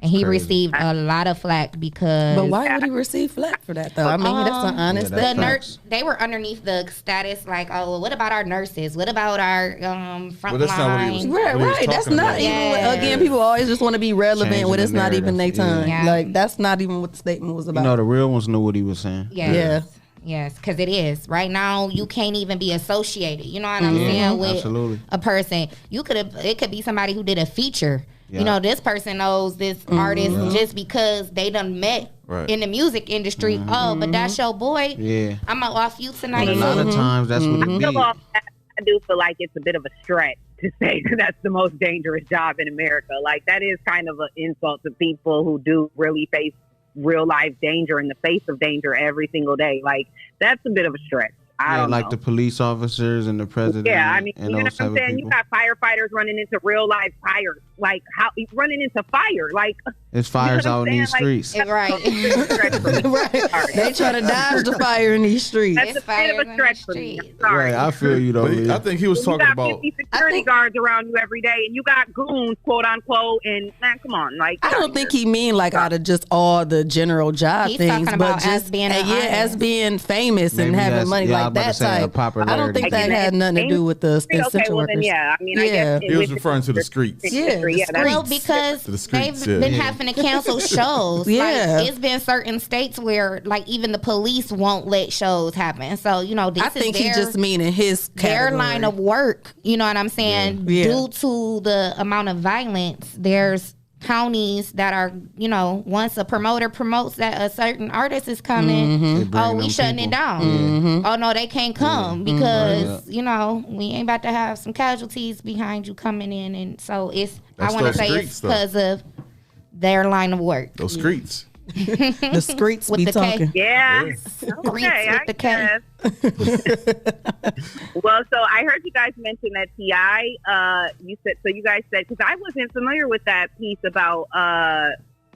And he received a lot of flack because. But why would he receive flack for that though? I mean, that's an honest. They were underneath the status like, oh, well, what about our nurses? What about our front line? Right. That's not even. Again, people always just want to be relevant when it's not even their time. Yeah. Like that's not even what the statement was about. You know, the real ones knew what he was saying. Yeah. Yes, because it is. Right now, you can't even be associated. You know what I'm saying? With a person. It could be somebody who did a feature. Yeah. You know, this person knows this artist just because they done met in the music industry. Oh, but that's your boy. Yeah. I'm off you tonight. And a lot of times, that's what it be. I do feel like it's a bit of a stretch to say that's the most dangerous job in America. Like, that is kind of an insult to people who do really face real life danger in the face of danger every single day. Like, that's a bit of a stretch. I don't know. The police officers and the president. Yeah, I mean, you know what I'm saying? You got firefighters running into real life fires like how running into fire. Like it's fires out in these streets. Right. Right. They try to dodge the fire in these streets. That's a bit of a stretch for me. I'm sorry. Right, I feel you though. But I think he was You talking got about. 50 security guards around you every day, and you got goons, quote unquote. And man, come on, like I don't think he mean like out of just all the general job He's things, talking but about just as being an as artist. being famous and Maybe having that's- money yeah, I like was about that to say, type. I popularity. don't think that had nothing to do with the okay, essential well workers. then, yeah. I mean, I Yeah. guess He was referring to the streets. Yeah, the that's Well, because To the streets, they've yeah. been Yeah. having to cancel shows. Yeah. Like, it's been certain states where, like, even the police won't let shows happen. So, you know, this I think is he their, just meaning his their category. line of work. You know what I'm saying? Yeah. Due to the amount of violence, there's counties that are, you know, once a promoter promotes that a certain artist is coming, They bring oh, we them shutting people. it down. Oh, no, they can't come because, Yeah. you know, we ain't about to have some casualties behind you coming in. And so it's, That's I want to those say streets, it's though. because of their line of work. Those streets. The streets With be the K. talking. Yeah. Streets Okay, with the K. Well, so I heard you guys mention that T.I. You said so. You guys said because I wasn't familiar with that piece about.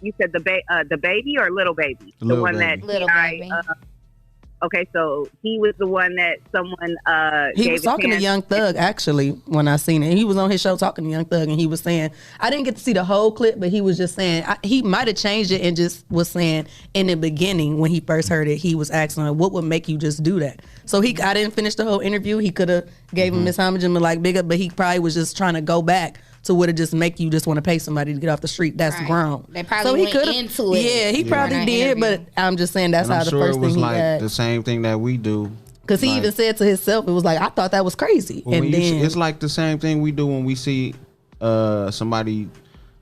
You said the baby or little baby, The Lil one Baby. that Little T.I. Baby. Okay, so he was the one that someone He gave was a talking to chance- Young Thug actually when I seen it. He was on his show talking to Young Thug and he was saying, I didn't get to see the whole clip, but he was just saying, he might have changed it and just was saying in the beginning when he first heard it, he was asking like, what would make you just do that? So I didn't finish the whole interview. He could have gave him Miss homage and been like big up, but he probably was just trying to go back to what it just make you just want to pay somebody to get off the street. That's Right. grown. They probably so he went coulda- into it Yeah, he probably during did, that but interview. I'm just saying that's And how I'm the sure first it was thing he like had. the same thing that we do. Because he Like- even said to himself, it was like, I thought that was crazy. Well, and when you then see- it's like the same thing we do when we see somebody,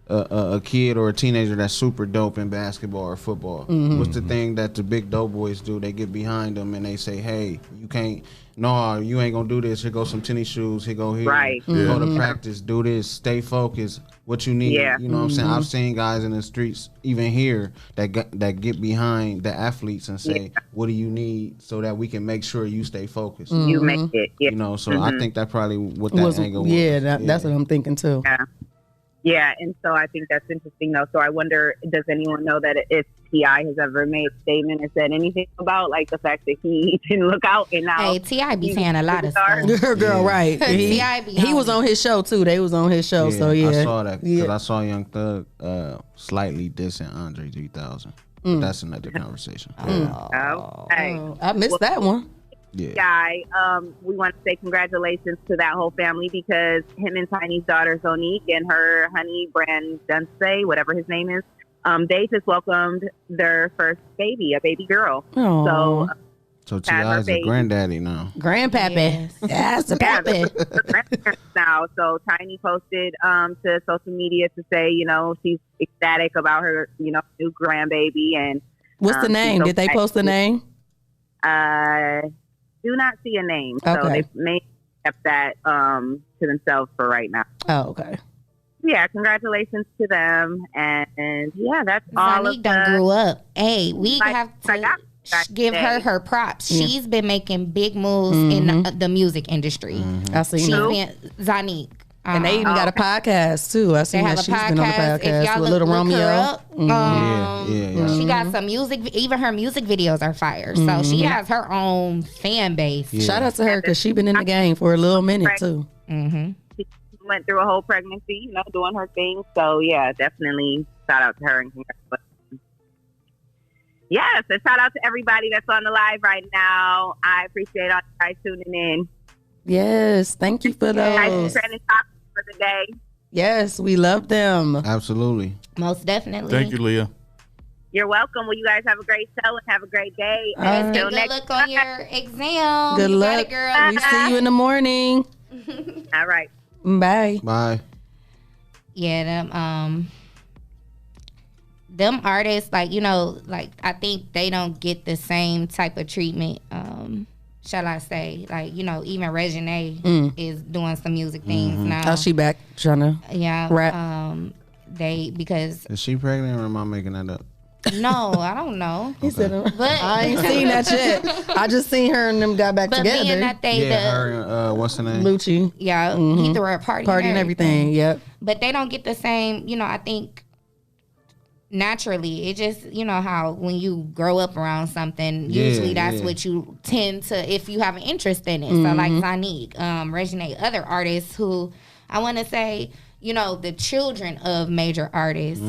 a kid or a teenager that's super dope in basketball or football. What's the thing that the big dope boys do? They get behind them and they say, "Hey, you can't. No, you ain't gonna do this. Here go some tennis shoes. Here go here. Right. Go to practice. Do this. Stay focused. What you need. Yeah. You know what I'm saying? I've seen guys in the streets, even here, that get behind the athletes and say, "What do you need so that we can make sure you stay focused." You make it. Yeah. You know, so I think that probably what that was, angle was. yeah, that's what I'm thinking too. Yeah, and so I think that's interesting, though. So I wonder, does anyone know that if T.I. has ever made a statement or said anything about, like, the fact that he didn't look out and now... Hey, T.I. be he's saying a lot of superstar? stuff. Girl, right. T.I. be He on was it. on his show too. They was on his show, so yeah. I saw that because Yeah. I saw Young Thug slightly dissing Andre 3000. But that's another conversation. Okay. Oh, I missed that one. Yeah. Guy, we want to say congratulations to that whole family because him and Tiny's daughter Zonique and her honey Brand Dunce, whatever his name is, they just welcomed their first baby, a baby girl. Aw. So So Had her T.I.'s a baby. granddaddy now. Grandpappy. Yes. That's the yeah, pappy. they're grandparents now. So Tiny posted to social media to say, you know, she's ecstatic about her, you know, new grandbaby. And What's the she's name? so Did they post the name? do not see a name. So Okay. they may have kept that to themselves for right now. Oh, okay. Yeah, congratulations to them. And yeah, that's all of Zonique done grew up. Hey, we Like- have I to got that give her today. her props. Yeah. She's been making big moves in the music industry. I seen She's that. been Zonique. And they even got a podcast too. I They seen have that a she's been on the podcast. If podcast y'all with Little look Romeo. her up, Yeah. she got some music. Even her music videos are fire. So she has her own fan base. Yeah. Shout out to her because she been in the game for a little minute Right. too. Mm-hmm. She went through a whole pregnancy, you know, doing her thing. So yeah, definitely shout out to her and congratulations. Yeah, so shout out to everybody that's on the live right now. I appreciate all you guys tuning in. Yes, thank you for Guys, those. trending topics for the day. Yes, we love them. Absolutely. Most definitely. Thank you, Leah. You're welcome. Well, you guys have a great show and have a great day. All right. And Until good next luck on your exam. Good You got luck. it, girl. We see you in the morning. All right. Bye. Bye. Yeah, them artists, like, you know, like, I think they don't get the same type of treatment, shall I say. Like, you know, even Regine is doing some music things now. Oh, she back trying to. Yeah. rap? Because Is she pregnant or am I making that up? No, I don't know. He said, But I ain't seen that yet. I just seen her and them got back but together. being that they her and what's her name? Lucci. yeah, he threw a party And everything. Yep. But they don't get the same, I think naturally. It just, how when you grow up around something, usually that's what you tend to, if you have an interest in it. So like Sonique, Regine, other artists who I want to say, the children of major artists.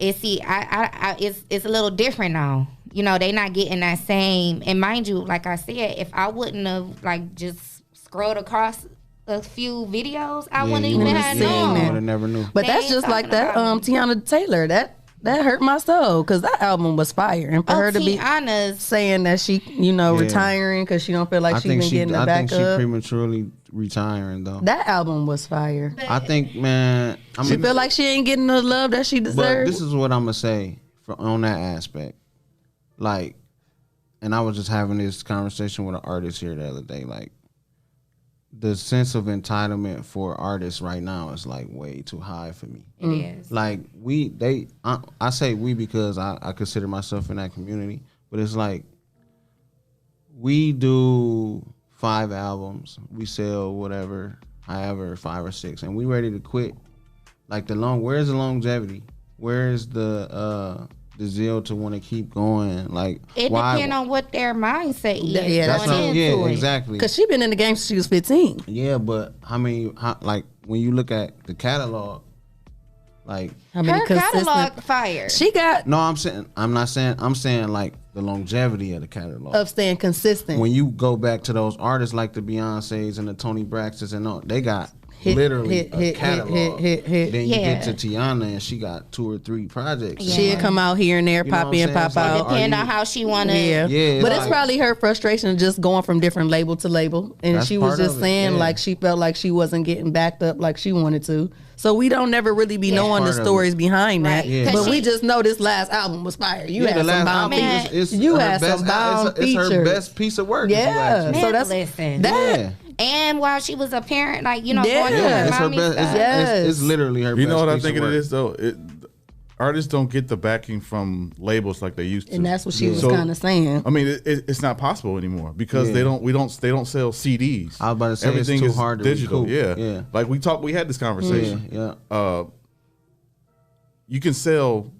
It's a little different now. They not getting that same. And mind you, like I said, if I wouldn't have like just scrolled across a few videos, I wouldn't even have known. I would have never knew. But that's just like that Tiana Taylor. That hurt my soul because that album was fire. And for her to be saying that she, retiring because she don't feel like she's been getting it back up. I think she prematurely retiring though. That album was fire. I think, man, she feel like she ain't getting the love that she deserves. But this is what I'm gonna say on that aspect. Like, and I was just having this conversation with an artist here the other day. Like, the sense of entitlement for artists right now is like way too high for me. It is. Like I say we because I consider myself in that community, but it's like we do 5 albums, we sell whatever, however 5 or 6, and we ready to quit. Like where's the longevity? Where's the zeal to want to keep going? Like it depends on what their mindset is. Yeah, exactly. Because she been in the game since she was 15. Yeah, but like when you look at the catalog, like how many her catalog fire. She got. No, I'm saying like the longevity of the catalog of staying consistent. When you go back to those artists like the Beyonces and the Toni Braxtons and all, they got a catalog. Then you get to Tiana and she got 2 or 3 projects. Yeah. She'll come out here and there, pop in, pop out. Depend on how she want to. Yeah. But it's probably her frustration of just going from different label to label. And she was just saying like she felt like she wasn't getting backed up like she wanted to. So we don't never really be knowing the stories behind that. Yeah. But we just know this last album was fire. You had some bomb features. You had some bomb features. It's her best piece of work. Yeah. So that's and while she was a parent, like, going through her mommy stuff. It's literally her best. You know what I think it is though? Artists don't get the backing from labels like they used to, and that's what she was kind of saying. I mean, it's not possible anymore because they don't sell CDs. I was about to say everything is too hard to digital. Recoup. Yeah, like we had this conversation. Yeah. You can sell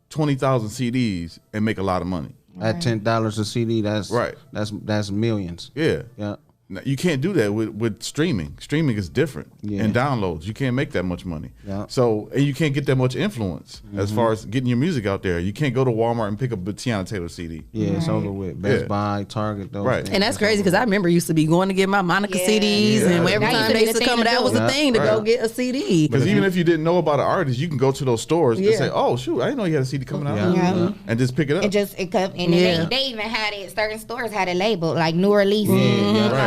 20,000 CDs and make a lot of money at $10 a CD. That's right. That's millions. Yeah. Now, you can't do that with streaming. Streaming is different, and downloads. You can't make that much money. Yeah. So, and you can't get that much influence as far as getting your music out there. You can't go to Walmart and pick up a Tiana Taylor CD. Yeah, it's over with. Best Buy, Target, those things. And that's crazy because I remember used to be going to get my Monica CDs, and every time they used to come, that was a thing to go get a CD. Because even if you didn't know about an artist, you can go to those stores and say, "Oh, shoot, I didn't know you had a CD coming out," and just pick it up. And they even had it. Certain stores had it labeled like new release.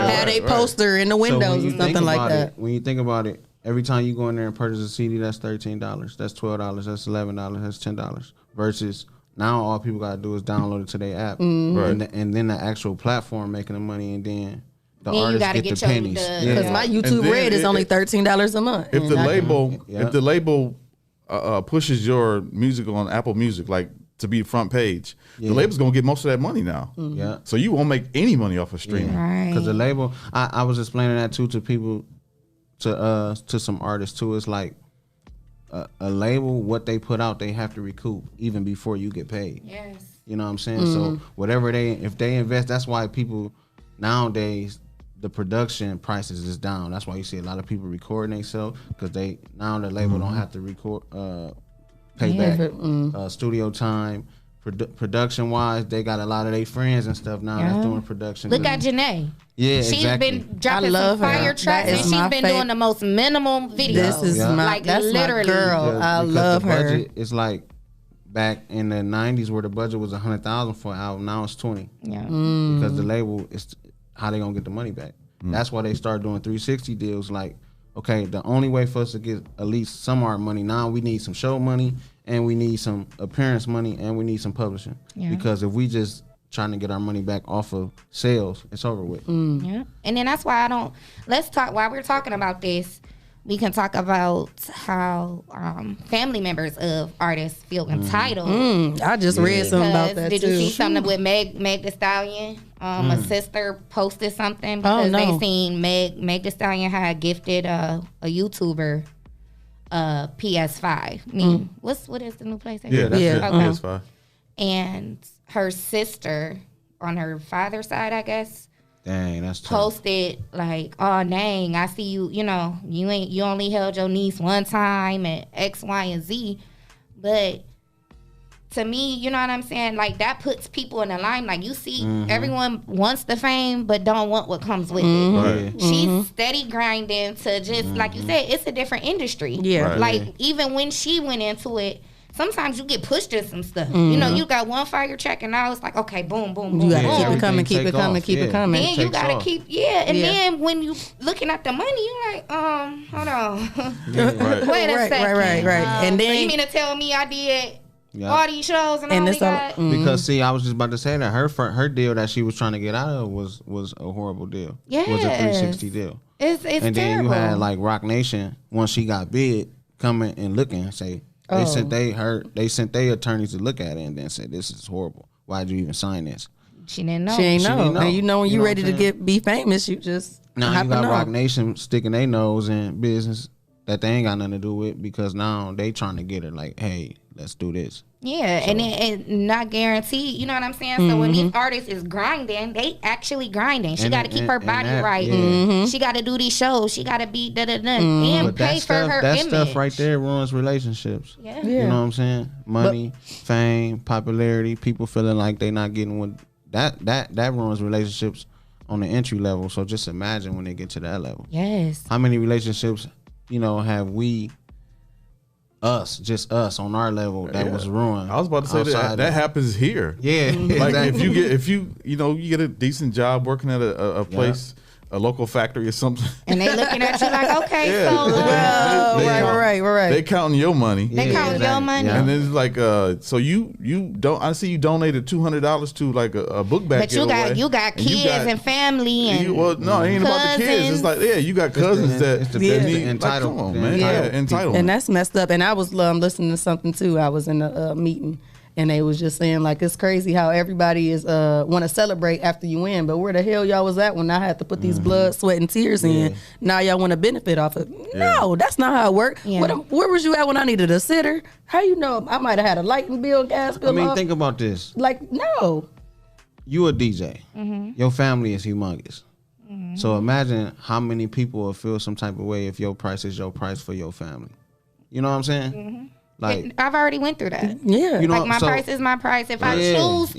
Had a poster in the windows or something like that. When you think about it, every time you go in there and purchase a CD, that's $13, that's $12, that's $11, that's $10. Versus now, all people gotta do is download it to their app, and then the actual platform making the money, and then the artists get the pennies. Because my YouTube Red is only $13 a month. If the label pushes your music on Apple Music, like to be front page, the label's gonna get most of that money now. Yeah. So you won't make any money off of streaming. Because the label, I was explaining that too to people, to some artists too. It's like a label, what they put out, they have to recoup even before you get paid. Yes. You know what I'm saying? So whatever if they invest, that's why people nowadays, the production prices is down. That's why you see a lot of people recording themselves, because the label don't have to record, pay back studio time. Production wise, they got a lot of their friends and stuff now that's doing production. Look at Janae. Yeah, she's been dropping some fire tracks, and she's been doing the most minimum videos. This is that's literally my girl. I love her. It's like back in the 90s where the budget was $100,000 for an album. Now it's $20,000. Yeah, because the label is how they gonna get the money back. That's why they start doing 360 deals. Like, okay, the only way for us to get at least some art money now, we need some show money, and we need some appearance money, and we need some publishing. Yeah. Because if we just trying to get our money back off of sales, it's over with. Yeah. And then that's why let's talk, while we're talking about this, we can talk about how family members of artists feel entitled. I just read something about that did too. you see something with Meg Thee Stallion? A sister posted something because they seen Meg Thee Stallion had gifted a YouTuber PS5. What is the new PlayStation? Yeah, that's it. Okay. PS5. And her sister on her father's side, I guess, Dang, that's tough. posted like, "Oh dang, I see you. You know, you only held your niece one time at X, Y, and Z." But to me, you know what I'm saying? Like that puts people in the line. Like you see, everyone wants the fame, but don't want what comes with it. Right. She's steady grinding to just like you said, it's a different industry. Yeah. Right. Like even when she went into it. Sometimes you get pushed in some stuff. You know, you got one fire check and now it's like, okay, boom, boom, boom. You gotta boom. keep it coming, keep it coming, keep it coming. Then you gotta keep, and Yeah. then when you looking at the money, you like, hold on, Right. wait a second, right. And so then you mean to tell me I did Yeah. all these shows and I And only it's all- got Because see, I was just about to say that her deal that she was trying to get out of was a horrible deal. Was a Yes. 360 deal. it's And then terrible. you had like Rock Nation once she got bid coming and looking and say they sent their attorneys to look at it and then said this is horrible. Why'd you even sign this? she didn't know. She ain't She know. didn't know. And you know when You you know ready what I'm to be famous, you just Now happen you got to know. Rock Nation sticking their nose in business that they ain't got nothing to do with because now they trying to get her like, hey, let's do this. Yeah, and not guaranteed. You know what I'm saying? So when these artists is grinding, they actually grinding. She And- got to keep her and body that, right. yeah. She got to do these shows. She got to be and But pay for her that image. stuff right there ruins relationships. Yeah. You know what I'm saying? Money, fame, popularity, people feeling like they not getting what that ruins relationships on the entry level. So just imagine when they get to that level. Yes. How many relationships, have we just us on our level that was ruined? I was about to say that happens here. Yeah. Like exactly. if you get a decent job working at a place, a local factory or something. And they looking at you like, okay, Yeah. so Right. They counting your money. they counting your money. And then it's like, so you don't. I see you donated $200 to like a book bag. But you got kids and family and no, it ain't about the kids. It's like you got cousins that need. Like, come on, man. Yeah, entitlement. And that's messed up. And I was listening to something too. I was in a meeting. And they was just saying like it's crazy how everybody is want to celebrate after you win, but where the hell y'all was at when I had to put these blood, sweat, and tears in? Now y'all want to benefit off of it? No, that's not how it worked. Yeah. Where was you at when I needed a sitter? How you know I might have had a lighting bill, gas bill? Think about this. like no. You a DJ. Your family is humongous. So imagine how many people will feel some type of way if your price is your price for your family. You know what I'm saying? Like I've already went through that. Yeah, you know, Like my price is my price. If I choose to,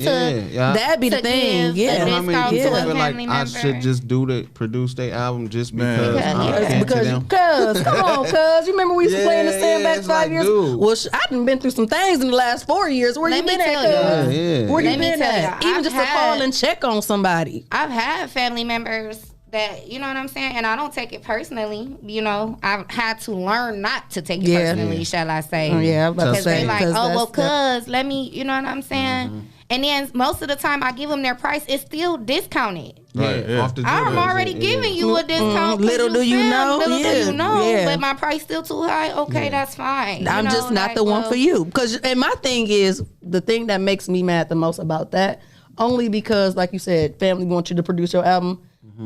that'd be the to thing. give Yeah, a how many discount people to a feel like family I member. should just produce their album just because Man. I'm Yeah. kin to because them? come on, cuz you remember we used to play in the sandbag it's 5 like, years. dude. Well, I done been through some things in the last 4 years. Where Let you me been at, tell cuz? you. Yeah. Where you Let me been tell at? you, Even I've just to call and check on somebody. I've had family members that, you know what I'm saying, and I don't take it personally. You know, I've had to learn not to take it personally, shall I say? Yeah, I'm about to Because say they like, because oh well, that's- cuz let me, you know what I'm saying. And then most of the time, I give them their price. It's still discounted. Right, yeah. Off the I'm jump. already giving you a discount. 'cause Little do you feel- know. Little do Yeah, you know. yeah. But my price still too high. Okay, that's fine. I'm You know, just not like, the one well, for you. And my thing is, the thing that makes me mad the most about that, only because, like you said, family wants you to produce your album.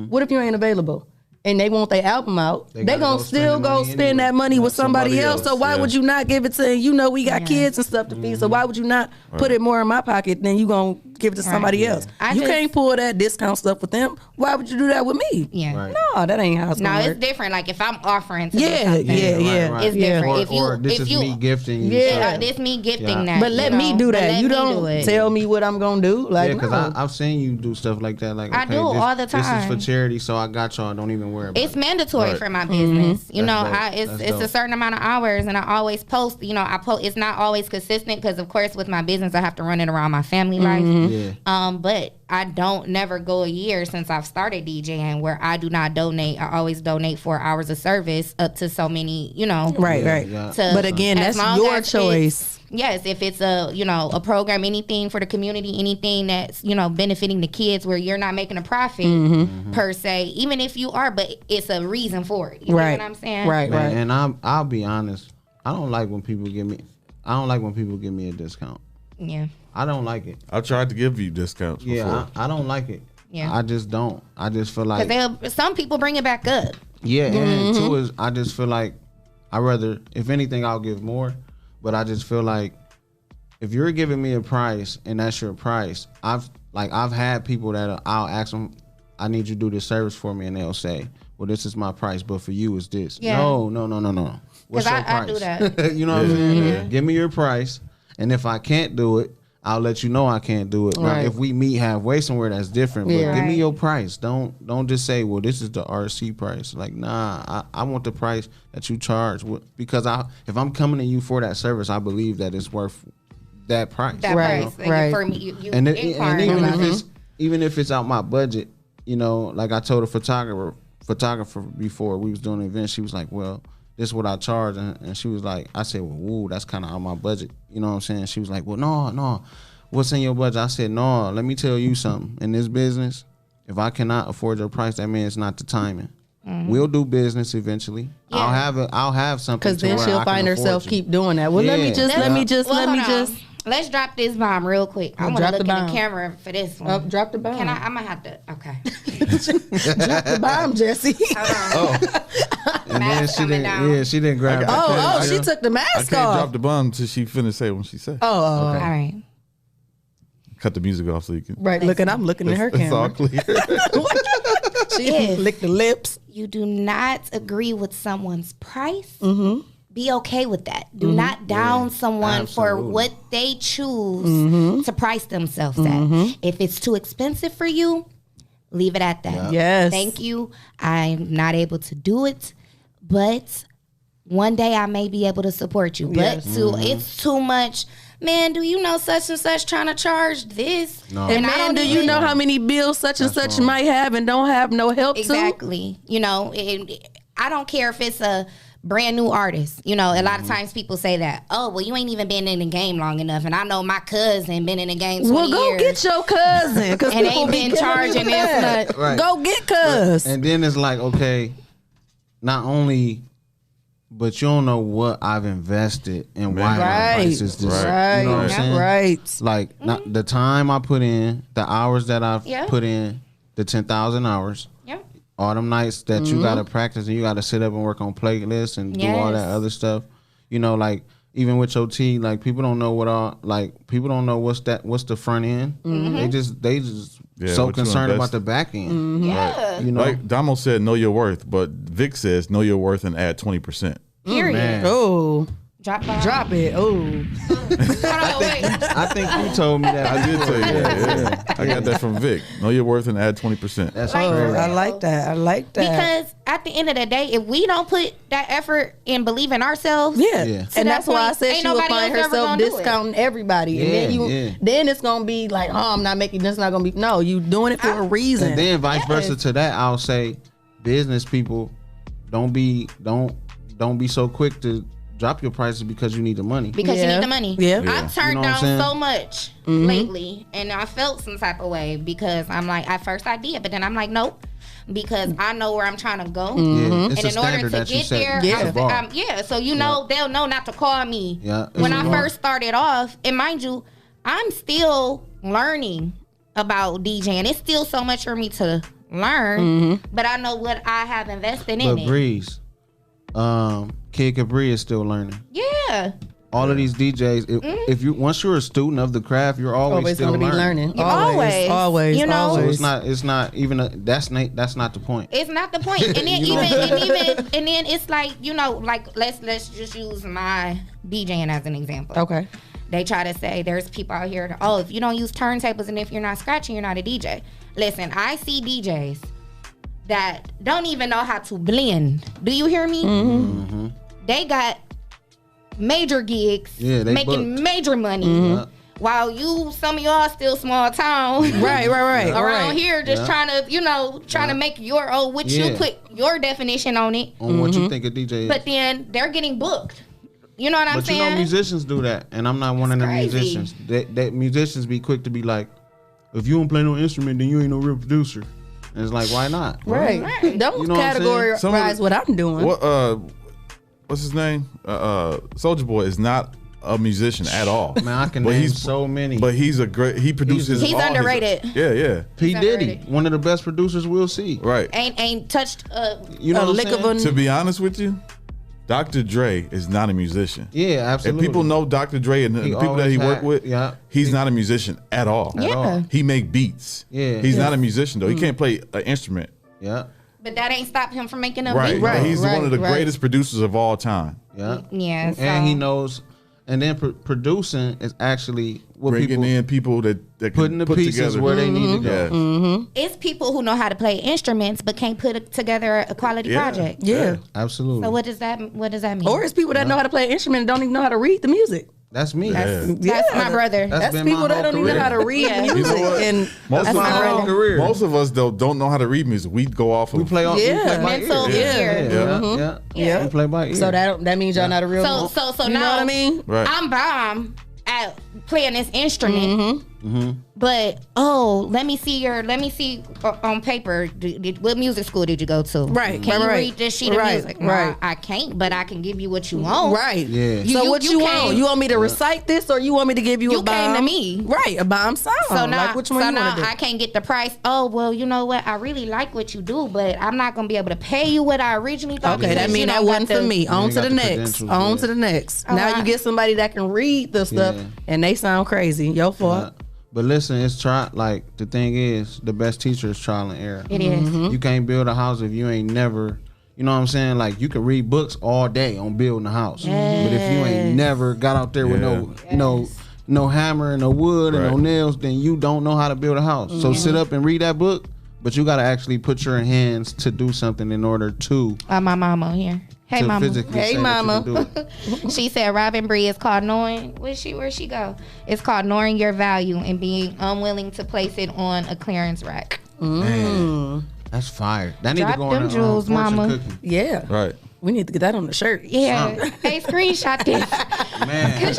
What if you ain't available? And they want their album out. They gotta gonna go still spend the go money spend anyway. that money with somebody Somebody else. So else, why yeah. would you not give it to? We got kids and stuff to feed. So why would you not put it more in my pocket than you gonna give it to somebody else? I You just- can't pull that discount stuff with them. Why would you do that with me? Yeah. Right. No, that ain't how it's No, gonna it's work. different. Like if I'm offering to do Yeah, something, yeah. it's different. If you, Or this if is you, me gifting you. yeah, something. this me gifting Yeah. that. But let you me know, do but that. let You me don't do it. tell me what I'm gonna do. Like, Yeah, because no. I've seen you do stuff like that. Like, I okay, do all the This is time. for charity, so I got y'all. Don't even worry about It's it. mandatory Right. for my business. You know, That's dope. That's it's a dope. certain amount of hours, and I always post. You know, I post. It's not always consistent because, of course, with my business, I have to run it around my family life. Yeah. But I don't never go a year since I've started DJing where I do not donate. I always donate 4 hours of service up to so many. You know, Right. Yeah. to- But again, as that's long your as choice. Yes, if it's a program, anything for the community, anything that's benefiting the kids, where you're not making a profit per se, even if you are, but it's a reason for it. You know what I'm saying? Right. And I'll be honest. I don't like when people give me a discount. Yeah. I don't like it. I tried to give you discounts before. Yeah, I don't like it. Yeah. I just don't. I just feel like some people bring it back up. Yeah, and two is I just feel like I rather, if anything, I'll give more. But I just feel like if you're giving me a price and that's your price, I've had people that I'll ask them, I need you to do this service for me, and they'll say, well, this is my price, but for you it's this. Yeah. No. What's your price? I do that. You know what I'm saying? Yeah. Give me your price, and if I can't do it, I'll let you know I can't do it. Now, if we meet halfway somewhere, that's different. But give me your price. Don't just say, well, this is the RC price. Like, nah, I want the price that you charge. Because if I'm coming to you for that service, I believe that it's worth that price. That price. Right. For me, you and even if it's out my budget, like I told a photographer before we was doing an event, she was like, well, this is what I charge, and she was like, I said, well, woo, that's kind of out my budget. You know what I'm saying? She was like, well, no, what's in your budget? I said, no, let me tell you something. In this business, if I cannot afford your price, that means it's not the timing. We'll do business eventually. Yeah. I'll have something. Because then she'll find herself keep doing that. Well, let me just. Let's drop this bomb real quick. I want to look in the camera for this one. Drop the bomb. I'm gonna have to. Okay. Drop the bomb, Jesse. Hold on. And then she didn't. Yeah, she didn't grab. She took the mask off. I can't drop the bomb until she finished saying what she said. Okay. All right. Cut the music off so you can. Right. I'm looking at her camera. It's all clear. She licked the lips. You do not agree with someone's price. Be okay with that. Do not down someone for what they choose to price themselves at. If it's too expensive for you, leave it at that. Yes. Thank you. I'm not able to do it, but one day I may be able to support you. But it's too much. Man, do you know such and such trying to charge this? No. And man, do you know how many bills such and such might have and don't have no help exactly. to? I don't care if it's a brand new artist. A lot of times people say that, oh, well, you ain't even been in the game long enough. And I know my cousin been in the game 20 years. Well, go get your cousin. And ain't been charging this much. Right. Go get cuz. And then it's like, okay, not only... But you don't know what I've invested and why my price is this. Right. You know what I'm saying? Right. Like not the time I put in, the hours that I've put in, the 10,000 hours. Yep. All them nights that you gotta practice and you gotta sit up and work on playlists and do all that other stuff. Like even with your T, like people don't know what's the front end. They just so concerned about the back end. Yeah. Right. Like Damo said, know your worth, but Vic says know your worth and add 20%. Period. Oh. Drop it. Oh. I think you told me that. I did tell you that. I got that from Vic. Know your worth and add 20%. That's crazy. I like that. Because at the end of the day, if we don't put that effort and believe in ourselves, and that's why I said she will find herself discounting everybody, and then it's gonna be like, oh, I'm not making this. Not gonna be. No, you doing it for a reason. And then vice versa to that, I'll say, business people, don't be so quick to drop your prices because you need the money. Because you need the money. Yeah. I've turned down so much lately, and I felt some type of way because I'm like, at first I did, but then I'm like, nope. Because I know where I'm trying to go, and in order to get there, so they'll know not to call me. When I first started off, and mind you, I'm still learning about DJing. It's still so much for me to learn, but I know what I have invested in it. Breeze, Kid Capri is still learning. Yeah. All of these DJs, if you once you're a student of the craft, you're always still going to be learning. Always. So it's not even that's not the point. It's not the point. And then and then it's like, let's just use my DJing as an example. Okay. They try to say there's people out here, if you don't use turntables and if you're not scratching, you're not a DJ. Listen, I see DJs that don't even know how to blend. Do you hear me? They got major gigs, making major money, while some of y'all still small town, right, around here, just trying to make your you put your definition on it, on what you think a DJ is. But then they're getting booked. You know what I'm saying? But you know, musicians do that, and I'm not one of the musicians. That musicians be quick to be like, if you don't play no instrument, then you ain't no real producer. And it's like, why not? Right. Don't You know what I'm categorize what I'm doing. What's his name? Soulja Boy is not a musician at all. Man, I can name so many. But he's a great. He produces. He's underrated. Yeah. P. Diddy, one of the best producers we'll see. Right. Ain't touched You know a lick of a. To be honest with you, Dr. Dre is not a musician. Yeah, absolutely. If people know Dr. Dre and the people that he worked with, he's not a musician at all. Yeah. At all. He make beats. Yeah. He's not a musician though. He can't play an instrument. Yeah. But that ain't stopped him from making a Right. beat. Right. He's one of the greatest producers of all time. Yeah. Yeah. So. And he knows. And then producing is actually what bringing in people that can putting the put pieces together where they need to go. Yeah. It's people who know how to play instruments but can't put together a quality project. Yeah. Absolutely. So what does that mean? Or it's people that know how to play an instrument and don't even know how to read the music. That's me. That's my brother. That's people that don't even know how to read the music. You know what? And Most my whole career. Most of us though don't know how to read music. We go off. We play off. Yeah. We play by Mental ear. ear. Yeah. We play by ear. So that means y'all not a real. So you now know what I mean? Right. I'm bomb at playing this instrument. But let me see on paper. What music school did you go to? Right. Can you right. read this sheet of music? Right. No, I can't, but I can give you what you want. Right. Yeah. So what you want? came- You want me to recite this, or you want me to give you a You bomb? came to me. Right, a bomb song. So now, like which one you now want to do? I can't get the price. Oh well, you know what? I really like what you do, but I'm not gonna be able to pay you what I originally thought. Okay, that because mean you that don't wasn't got for the- me. On ain't to got the the next. credentials, On yeah. to the next. Oh, Now I- you get somebody that can read the stuff, Yeah. and they sound crazy. Your fault. But listen, it's like the thing is, the best teacher is trial and error. It is. You can't build a house if you ain't never. You know what I'm saying? Like you can read books all day on building a house, but if you ain't never got out there with no hammer and no wood and no nails, then you don't know how to build a house. So sit up and read that book, but you got to actually put your hands to do something in order to. My mama here. Hey to mama. physically Hey, say that you mama. can do it. She said Robin Bree is called knowing. Where'd she go? It's called knowing your value and being unwilling to place it on a clearance rack. Man, that's fire. That need Drop to go them on jewels, fortune mama. cookie. Yeah. Right. We need to get that on the shirt. Yeah. Hey, screenshot this. Man,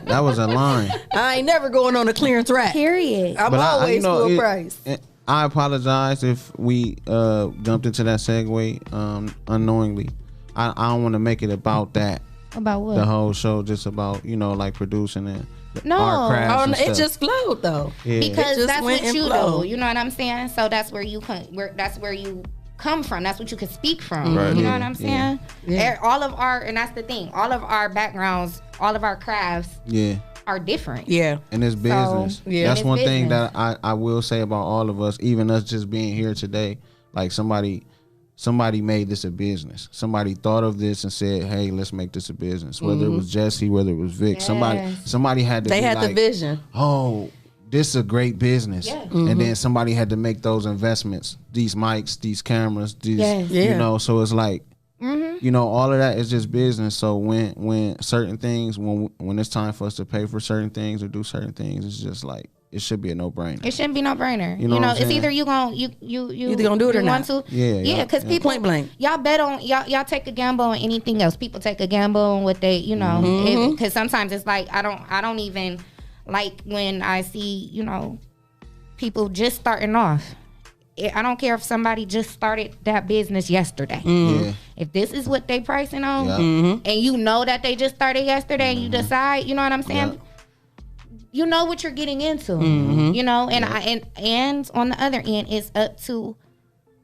that was a line. I ain't never going on a clearance rack. Period. I'm But always full price. I apologize if we jumped into that segue unknowingly. I don't want to make it about that. About what? The whole show just about like producing and No. our crafts and It stuff. just flowed though. Yeah. Because just that's went what and you flowed. do. You know what I'm saying? So that's where you that's where you come from. That's what you could speak from. Right. You know Yeah, what I'm saying? Yeah. All of our, and that's the thing, all of our backgrounds, all of our crafts are different. Yeah. And it's business. yeah. That's It's one thing business. that I will say about all of us, even us just being here today. Like somebody made this a business. Somebody thought of this and said, "Hey, let's make this a business." Whether it was Jesse, whether it was Vic, Yes. somebody had to. They be had the like, vision. Oh, this is a great business. Yeah. And then somebody had to make those investments, these mics, these cameras, these, Yes. Yeah. you know, so it's like, all of that is just business. So when certain things, when it's time for us to pay for certain things or do certain things, it's just like, it should be a no-brainer. It shouldn't be no brainer. You know what I'm it's saying? either you either gonna do it or want not. to. Yeah. Because people Point blank. y'all bet on y'all take a gamble on anything else. People take a gamble on what they because sometimes it's like I don't even like when I see people just starting off. I don't care if somebody just started that business yesterday. Yeah. If this is what they pricing on, Yeah. and you know that they just started yesterday, and you decide, you know what I'm saying? Yeah. You know what you're getting into, and on the other end, it's up to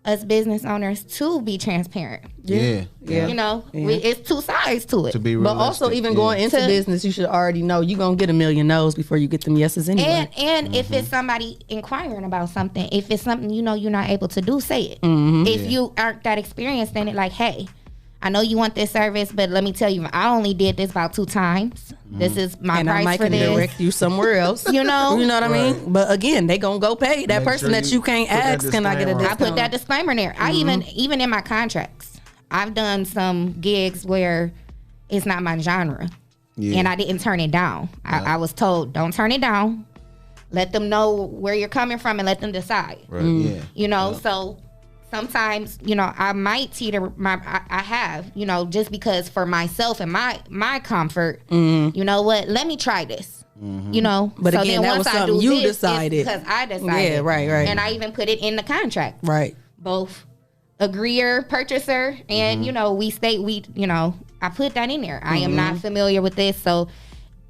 us business owners to be transparent. Yeah. It's two sides to it. To be But realistic. also, even going into To- business, you should already know you're gonna get a million no's before you get them yeses anyway. And if it's somebody inquiring about something, if it's something you're not able to do, say it. If you aren't that experienced in it, like, hey, I know you want this service, but let me tell you, I only did this about 2 times. This is my and I price might for can this. direct you somewhere else. You know what I mean? But again, they gonna go pay that Make person sure that you can't put that ask. Can I get a disclaimer on. discount? I put that disclaimer in there. I even in my contracts, I've done some gigs where it's not my genre, and I didn't turn it down. I was told, don't turn it down. Let them know where you're coming from and let them decide. Right. Yeah. So sometimes, you know, I might teeter I have, you know, just because for myself and my comfort, you know what, let me try this. You know, but so again, then that once was I something do you this, decided. Because I decided. Yeah, right. And I even put it in the contract. Right. Both agreeer, purchaser, and, you know, you know, I put that in there. I am not familiar with this, so.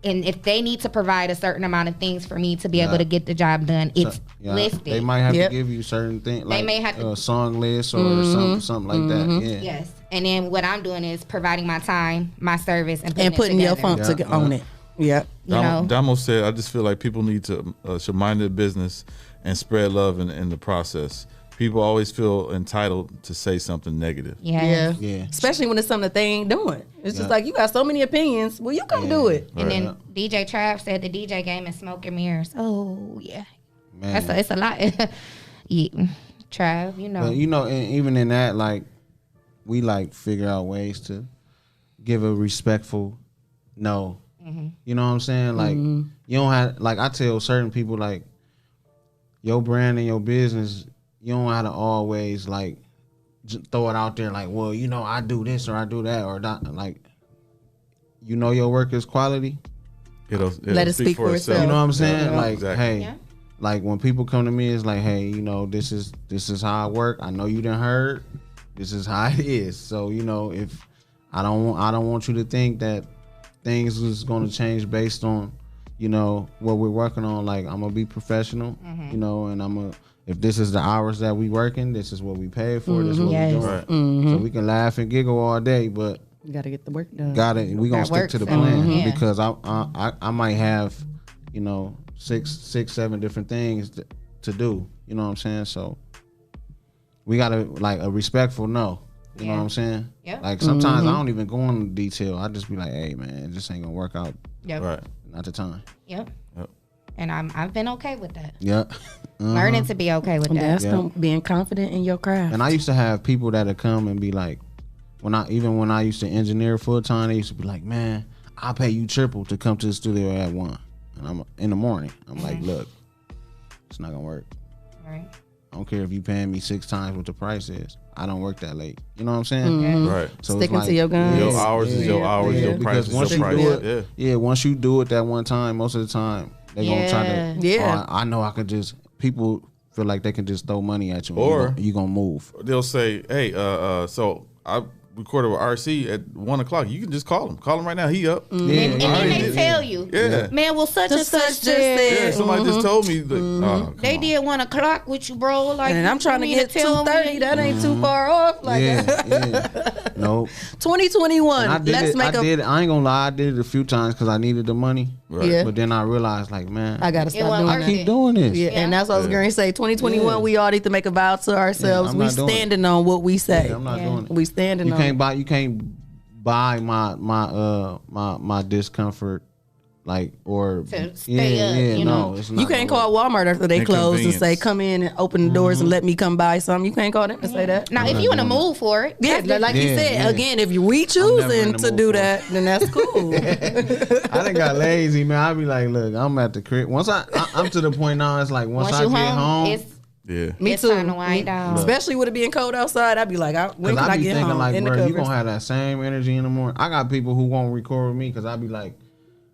And if they need to provide a certain amount of things for me to be able to get the job done, it's listed. They might have to give you certain things, like they may have a song list or something like that. Yeah. Yes. And then what I'm doing is providing my time, my service, and putting your funk on it. Yep. Damo said, I just feel like people need to should mind their business and spread love in the process. People always feel entitled to say something negative. Yeah. Especially when it's something that they ain't doing. It's just like, you got so many opinions. Well, you come do it. And then DJ Trav said the DJ game is smoke and mirrors. Oh, yeah. Man. It's a lot. Yeah. Trav, you know. But, you know, and even in that, like, we, like, figure out ways to give a respectful no. You know what I'm saying? Like, you don't have, like, I tell certain people, like, your brand and your business, you don't have to always, like, throw it out there like, well, you know, I do this or I do that or that. Like, you know your work is quality. It'll let it speak for itself. You know what I'm saying? Yeah, like, exactly. Hey, like when people come to me, it's like, hey, you know, this is how I work. I know you done heard. This is how it is. So, you know, if I don't want you to think that things is going to change based on, you know, what we're working on. Like, I'm gonna be professional, you know, and if this is the hours that we working, this is what we pay for. This is what we doing. Right. So we can laugh and giggle all day, but you gotta get the work done. We gonna stick to the plan because I might have, you know, six, 7 different things to do. You know what I'm saying? So we gotta, like, a respectful no. You know what I'm saying? Yeah. Like, sometimes I don't even go into detail. I just be like, hey man, it just ain't gonna work out. Yep. Right. Not the time. Yep. And I've been okay with that. Yep. Learning to be okay with that. That's being confident in your craft. And I used to have people that would come and be like, when I used to engineer full time, they used to be like, man, I'll pay you triple to come to the studio at 1. And I'm in the morning. I'm like, look, it's not gonna work. Right. I don't care if you paying me 6 times what the price is. I don't work that late. You know what I'm saying? Right. So sticking to your guns. Your hours is your hours. Your price is your price. Once you do it that one time, most of the time they gonna try to. Yeah. I know I could just. People feel like they can just throw money at you, or you gonna move. They'll say, "Hey, so I recorded with RC at 1 o'clock. You can just call him. Call him right now. He up." And then they tell you, man, well, such and such said. Somebody just told me that they did 1 o'clock with you, bro. Like, and I'm trying to get 2:30. That ain't too far off. Like, Nope. 2021. I ain't gonna lie. I did it a few times because I needed the money. Right. Yeah. But then I realized, like, man, I gotta stop doing I keep doing this. Yeah. And that's what I was going to say. 2021, we all need to make a vow to ourselves. We standing on what we say. I'm not doing it. We standing on. You can't buy my discomfort, like, or to stay up. You know, it's not. You can't call Walmart after they close and say, come in and open the doors and let me come buy something. You can't call them and say that. Now, if you in a mood for it, like you said, again, if we choosing to do that, then that's cool. I done got lazy, man. I be like, look, I'm at the crib. Once I'm to the point now, it's like once I get home. Me too. Time to wind down. Especially with it being cold outside, I'd be like, when can I get home? Like, in bro, the you gonna have that same energy in the morning. I got people who won't record with me because I be like,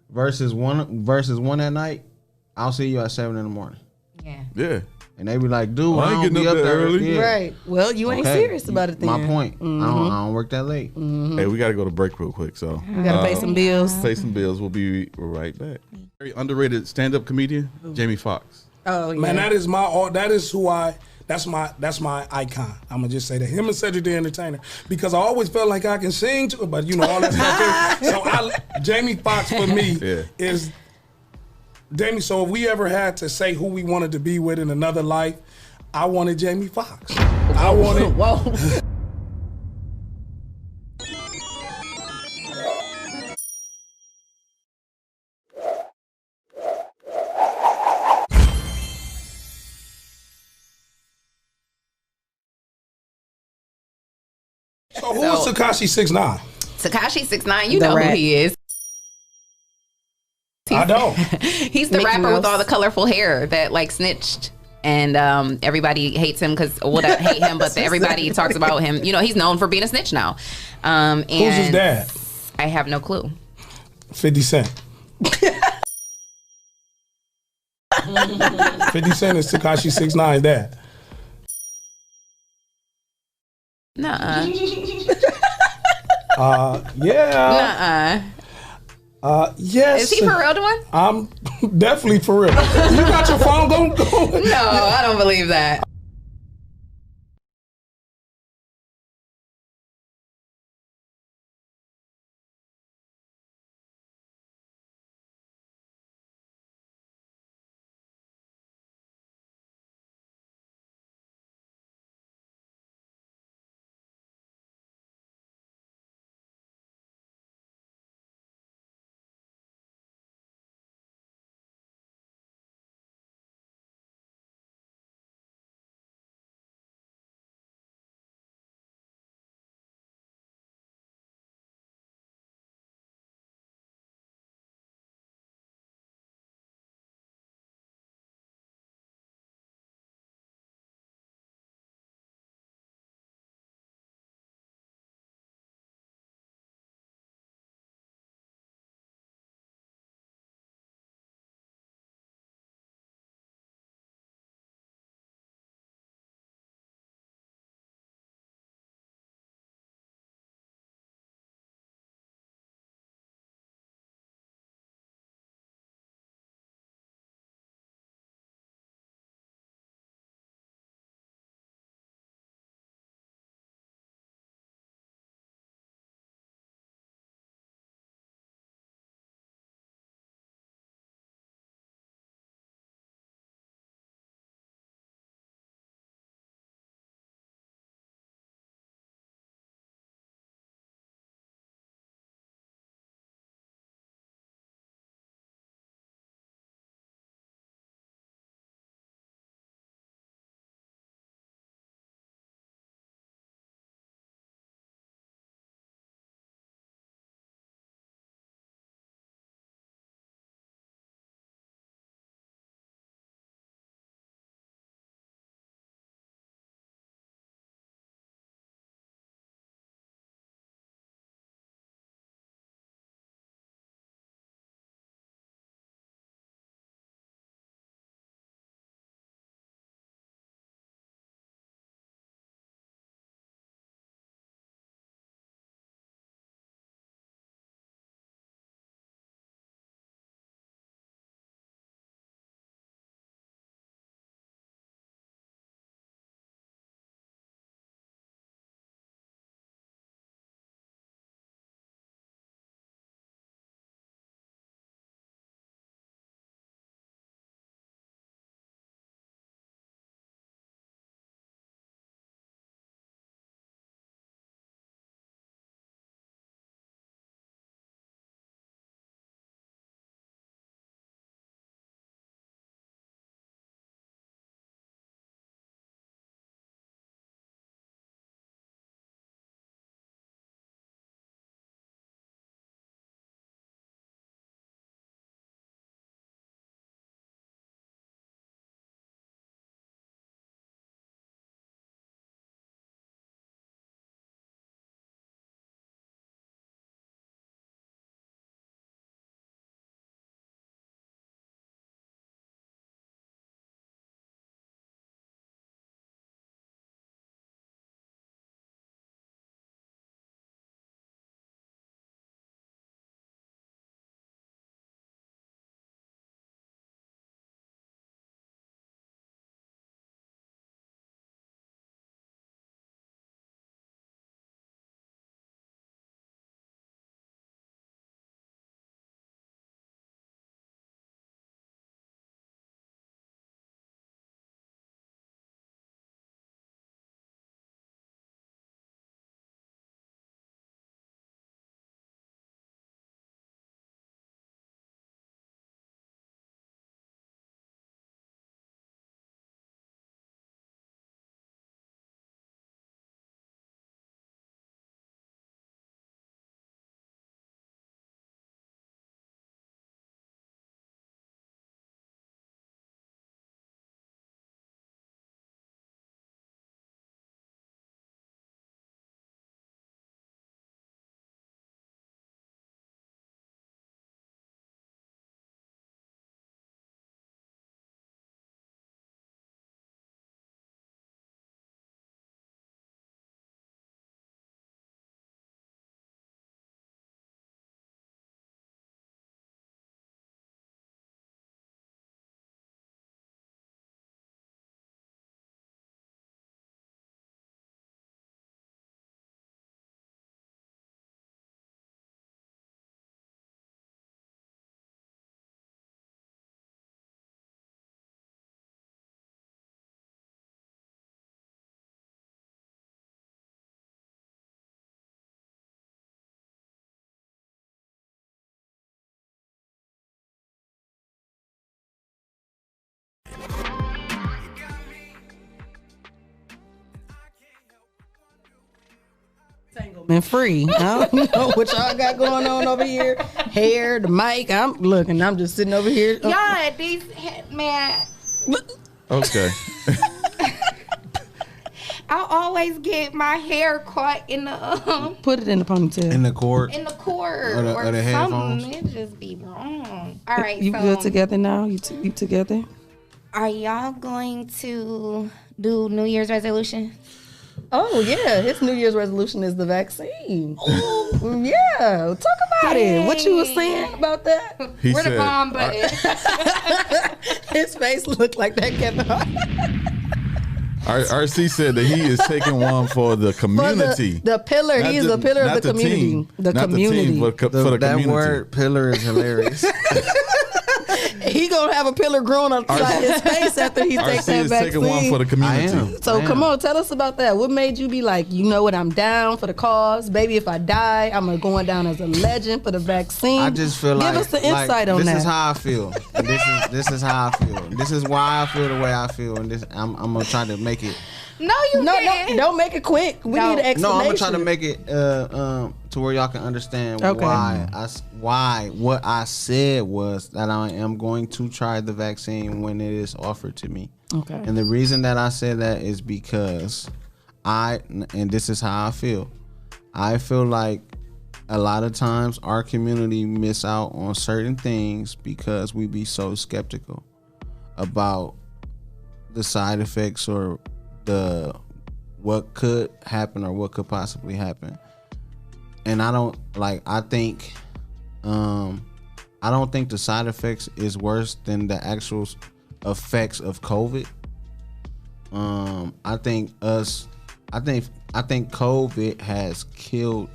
versus one at night, I'll see you at 7 in the morning. Yeah. And they be like, dude, I ain't don't getting be up up there there early. Right. Well, you ain't serious about it then. My point. I don't work that late. Hey, we got to go to break real quick. So we got to pay some bills. Pay some bills. We'll be right back. Very underrated stand-up comedian, Jamie Foxx. Oh, yeah. Man, that's my icon. I'm gonna just say that, him and Cedric the Entertainer, because I always felt like I can sing too, but you know all that's my favorite. So Jamie Foxx for me is Jamie. So if we ever had to say who we wanted to be with in another life, I wanted Jamie Foxx. I wanted. Whoa. So who is Tekashi 6ix9ine? Tekashi 6ix9ine, you know who he is. I don't. He's the rapper with all the colorful hair that like snitched. and everybody hates him because hate him, but everybody talks about him. You know, he's known for being a snitch now. And who's his dad? I have no clue. 50 Cent. 50 Cent is Tekashi 6ix9ine's dad. Nuh-uh. Yeah. Nuh-uh. Yes. Is he for real, Dwan? I'm definitely for real. You got your phone? Go. No, I don't believe that. been free. I don't know what y'all got going on over here. Hair, the mic. I'm just sitting over here. Y'all, these man. Okay. I always get my hair caught in the Put it in the ponytail. In the cord. in the cord Or or, the headphones. something. It just be wrong. All right, You so good together now? You together? are y'all going to do New Year's resolution? Oh yeah, his New Year's resolution is the vaccine. Yeah, talk about it. What you was saying about that? He Where the said, bomb button? His face looked like that Kevin Hart. RC said that he is taking one for the community. The pillar. Not He's the- a pillar of not the community. team. The Not community. the team, but for the That community. word pillar is hilarious. He gonna have a pillar growing on the side of his face after he takes RC that is vaccine. taking one for the community. I am. So come on, tell us about that. What made you be like, you know what, I'm down for the cause, baby. If I die, I'm going down as a legend for the vaccine. I just feel like give us the insight on this that. is how I feel. And this is how I feel. This is why I feel the way I feel. And this I'm gonna try to make it. No, you can't. Don't make it quick. We need an explanation. No, I'm gonna try to make it to where y'all can understand why what I said was that I am going to try the vaccine when it is offered to me. Okay. And the reason that I said that is because and this is how I feel. I feel like a lot of times our community miss out on certain things because we be so skeptical about the side effects or the what could happen or what could possibly happen. And I don't think the side effects is worse than the actual effects of COVID. I think COVID has killed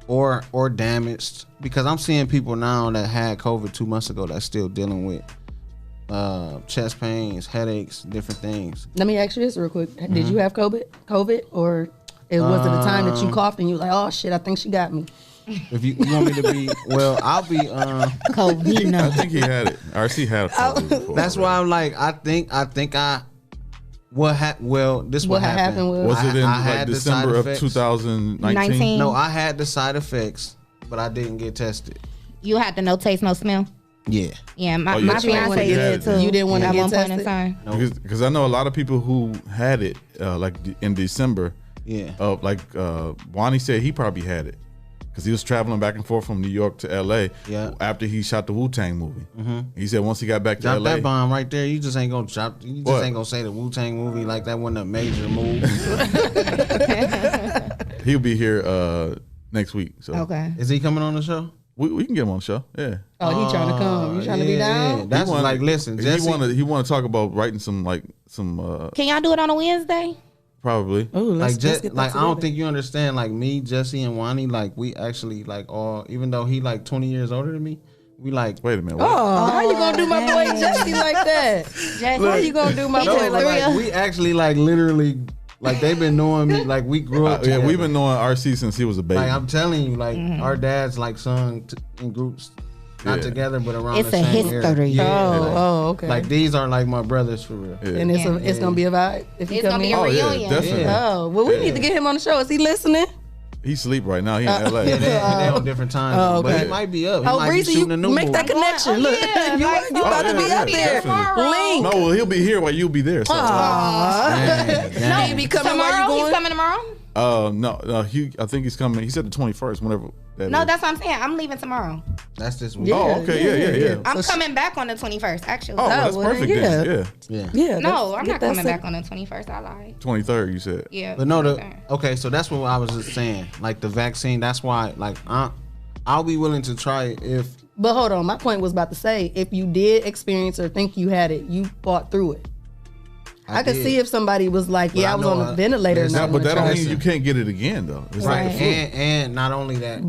or damaged, because I'm seeing people now that had COVID 2 months ago that's still dealing with chest pains, headaches, different things. Let me ask you this real quick. Did you have COVID, or was it a time that you coughed and you were like, oh shit, I think she got me? If you want me to be, well, I'll be. COVID. I think he had it. RC had it before. That's why I'm like, what happened Was it in I like had the December side of effects. 2019? No, I had the side effects, but I didn't get tested. You had the no taste, no smell. Yeah. Yeah, my that's right. fiance You did had too. it. You didn't want to at get one point tested? in time. Because I know a lot of people who had it like in December. Yeah. Wani said he probably had it because he was traveling back and forth from New York to LA. Yeah. After he shot the Wu-Tang movie. Mm-hmm. He said once he got back to Drop LA. that bomb right there. You just ain't gonna drop. You just What? ain't gonna say the Wu-Tang movie like that wasn't a major move. He'll be here next week. So Okay. Is he coming on the show? we can get him on the show. Yeah. Oh, he trying to come. You trying to be down? Yeah. That's like, listen, Jesse. He want to talk about writing some Can y'all do it on a Wednesday? probably. Ooh, let's get that I don't together. think you understand. Like me, Jesse, and Wani, like we actually like all. Even though he like 20 years older than me, we like. Wait a minute. What? Oh, how you gonna do my boy Jesse like that? How you gonna do my He boy just like threw that? you. We actually like literally like they've been knowing me. Like we grew up. Yeah, together. we've been knowing RC since he was a baby. Like I'm telling you, like our dads like sung in groups, not Yeah. together, but around It's the a same era. history. Yeah, Oh, okay. Like these are like my brothers for real. Yeah. And it's gonna be a vibe if he It's come gonna be in. a Oh yeah, reunion. definitely. Yeah. Oh, well, we need to get him on the show. Is he listening? He sleep right now. He in LA. Yeah, they on different times, Oh, but okay. he might be up. He Oh, might Breezy, be you shooting a new make movie. that connection. Oh, Look, yeah, you like, about to be yeah, out there. definitely. Link. No, well, he'll be here while you'll be there. So. No, he be coming while you Tomorrow? He's going. coming tomorrow? No. I think he's coming. He said the 21st. Whenever. No, that's what I'm saying. I'm leaving tomorrow. That's this week. Yeah. Oh, okay. Yeah. I'm coming back on the 21st, actually. Oh, that's well, perfect. yeah. Then. Yeah. Yeah. No, let's I'm get not that coming set- back on the 21st. I lied. 23rd. You said. Yeah. But no, 23rd. okay, so that's what I was just saying. Like the vaccine, that's why. Like I'll be willing to try it if. But hold on, my point was about to say, if you did experience or think you had it, you fought through it. I could did. see if somebody was like, But yeah, I I was know on I- a ventilator. Listen, and I But wanna that try don't it. mean you can't get it again though. It's Right, like the flu. and not only that,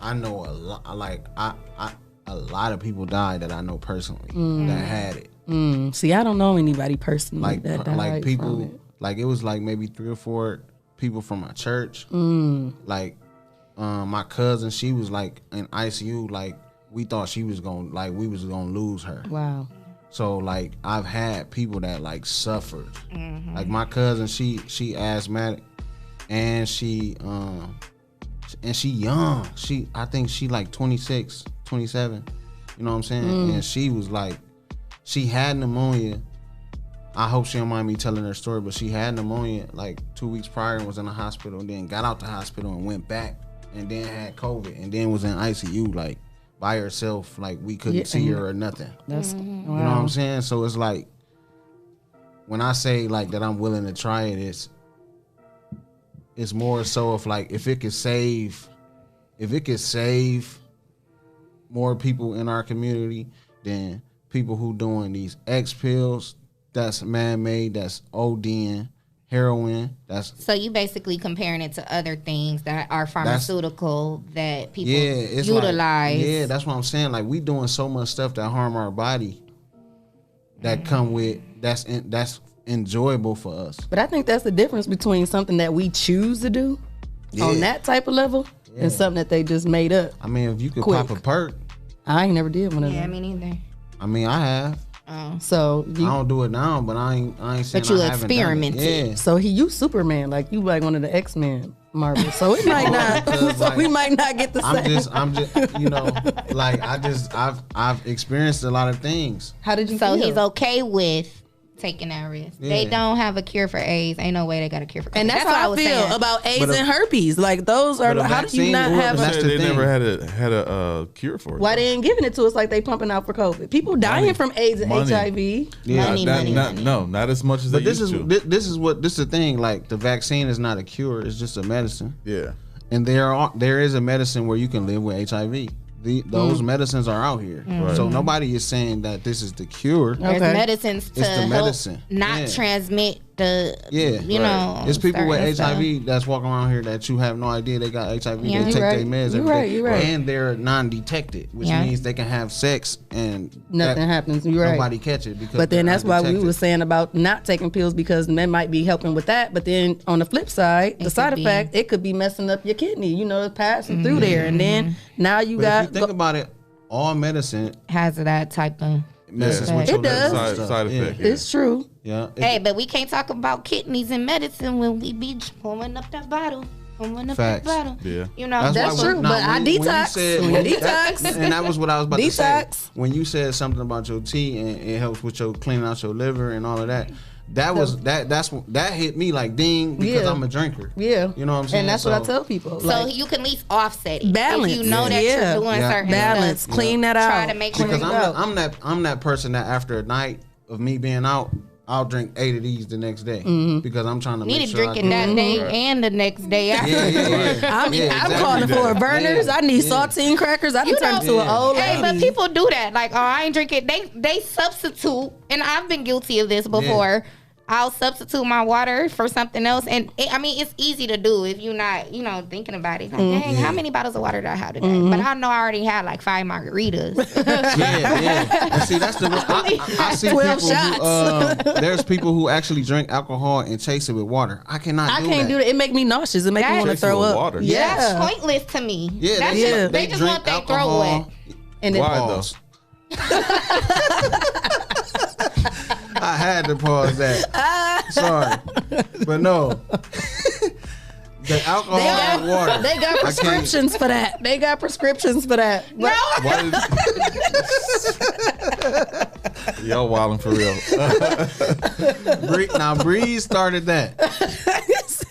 I know a lot. Like a lot of people died that I know personally that had it. See, I don't know anybody personally Like that died like from people, it. like it was like maybe 3 or 4 people from my church. Like my cousin, she was like in ICU. Like we thought we was gonna lose her. Wow. So like I've had people that like suffered. Like my cousin, she asthmatic, and she young. I think she like 26, 27. You know what I'm saying? And she was like, she had pneumonia. I hope she don't mind me telling her story, but she had pneumonia like 2 weeks prior and was in the hospital, and then got out the hospital and went back, and then had COVID, and then was in ICU like by herself. Like we couldn't see her or nothing. That's You know what I'm saying? So it's like, when I say like that I'm willing to try it, it's more so of like, if it could save more people in our community than people who doing these X pills, that's man-made, that's ODing, heroin, that's... So you basically comparing it to other things that are pharmaceutical that people utilize. Like, that's what I'm saying. Like, we doing so much stuff that harm our body that come with, that's enjoyable for us. But I think that's the difference between something that we choose to do on that type of level and something that they just made up. I mean, if you could pop a perk. I ain't never did one of them. Yeah, me neither. I mean, I have. So I don't do it now, but I ain't saying but you I haven't done it. experimented. Yeah. So you Superman, like you like one of the X-Men Marvel. So it might not. So we might not get the same. I'm just, you know, like I've experienced a lot of things. How did you So feel? he's okay with taking that risk. Yeah. They don't have a cure for AIDS. Ain't no way they got a cure for COVID. And that's how I feel saying. about AIDS and herpes. Like those are. How do you not have? That's the they thing. never had a cure for it. Why they ain't giving it to us like they pumping out for COVID? People dying from AIDS and HIV. Yeah. Money. No, not as much as But they this used is to. this is the thing. Like, the vaccine is not a cure; it's just a medicine. Yeah. And there is a medicine where you can live with HIV. Those medicines are out here, so nobody is saying that this is the cure. There's medicines to It's the help medicine. not transmit the. You know. It's people with certain HIV stuff. that's walking around here that you have no idea they got HIV. Yeah. They take their meds every day. You're right. And they're non-detected, which means they can have sex and Nothing happens. You're right. Nobody catch it because. But then that's why we undetected. were saying about not taking pills, because men might be helping with that. But then on the flip side, the side effect, it could be messing up your kidney. You know, it's passing through there, and then now you But got. if you think about it, all medicine has that type of. messes with your It does. levels and stuff. Side effect. Yeah. It's true. Yeah. Hey, but we can't talk about kidneys and medicine when we be pulling up that bottle. Pulling up Facts. that bottle. Yeah. You know, That's true. But I detox. Detox. And that was what I was about to say. Detox. When you said something about your tea and it helps with your cleaning out your liver and all of that, that hit me like ding, because I'm a drinker. Yeah. You know what I'm saying? And that's what I tell people. So Like, you can at least offset it. balance. If you know that you're doing certain balance. stuff. Clean that out. Try to make sure because you I'm that person that after a night of me being out, I'll drink 8 of these the next day because I'm trying to need make to sure drink it that day and the next day after. I'm calling for a burners. I need saltine crackers. I done turned into an old lady. Hey, but people do that. Like, oh, I ain't drinking. They substitute, and I've been guilty of this before. I'll substitute my water for something else, and it's easy to do if you're not, thinking about it. Like, dang, how many bottles of water did I have today? But I know I already had like 5 margaritas. And see, that's the I see 12 people who there's people who actually drink alcohol and chase it with water. I cannot. I can't do that. It make me nauseous. It make me want to Chase it throw with up. water. Yeah. That's pointless to me. Yeah, They just want their throat wet. And Why then though? I had to pause that. Sorry, but no. The alcohol and water. They got prescriptions for that. They got prescriptions for that. No. Y'all wilding for real. Now, Breeze started that.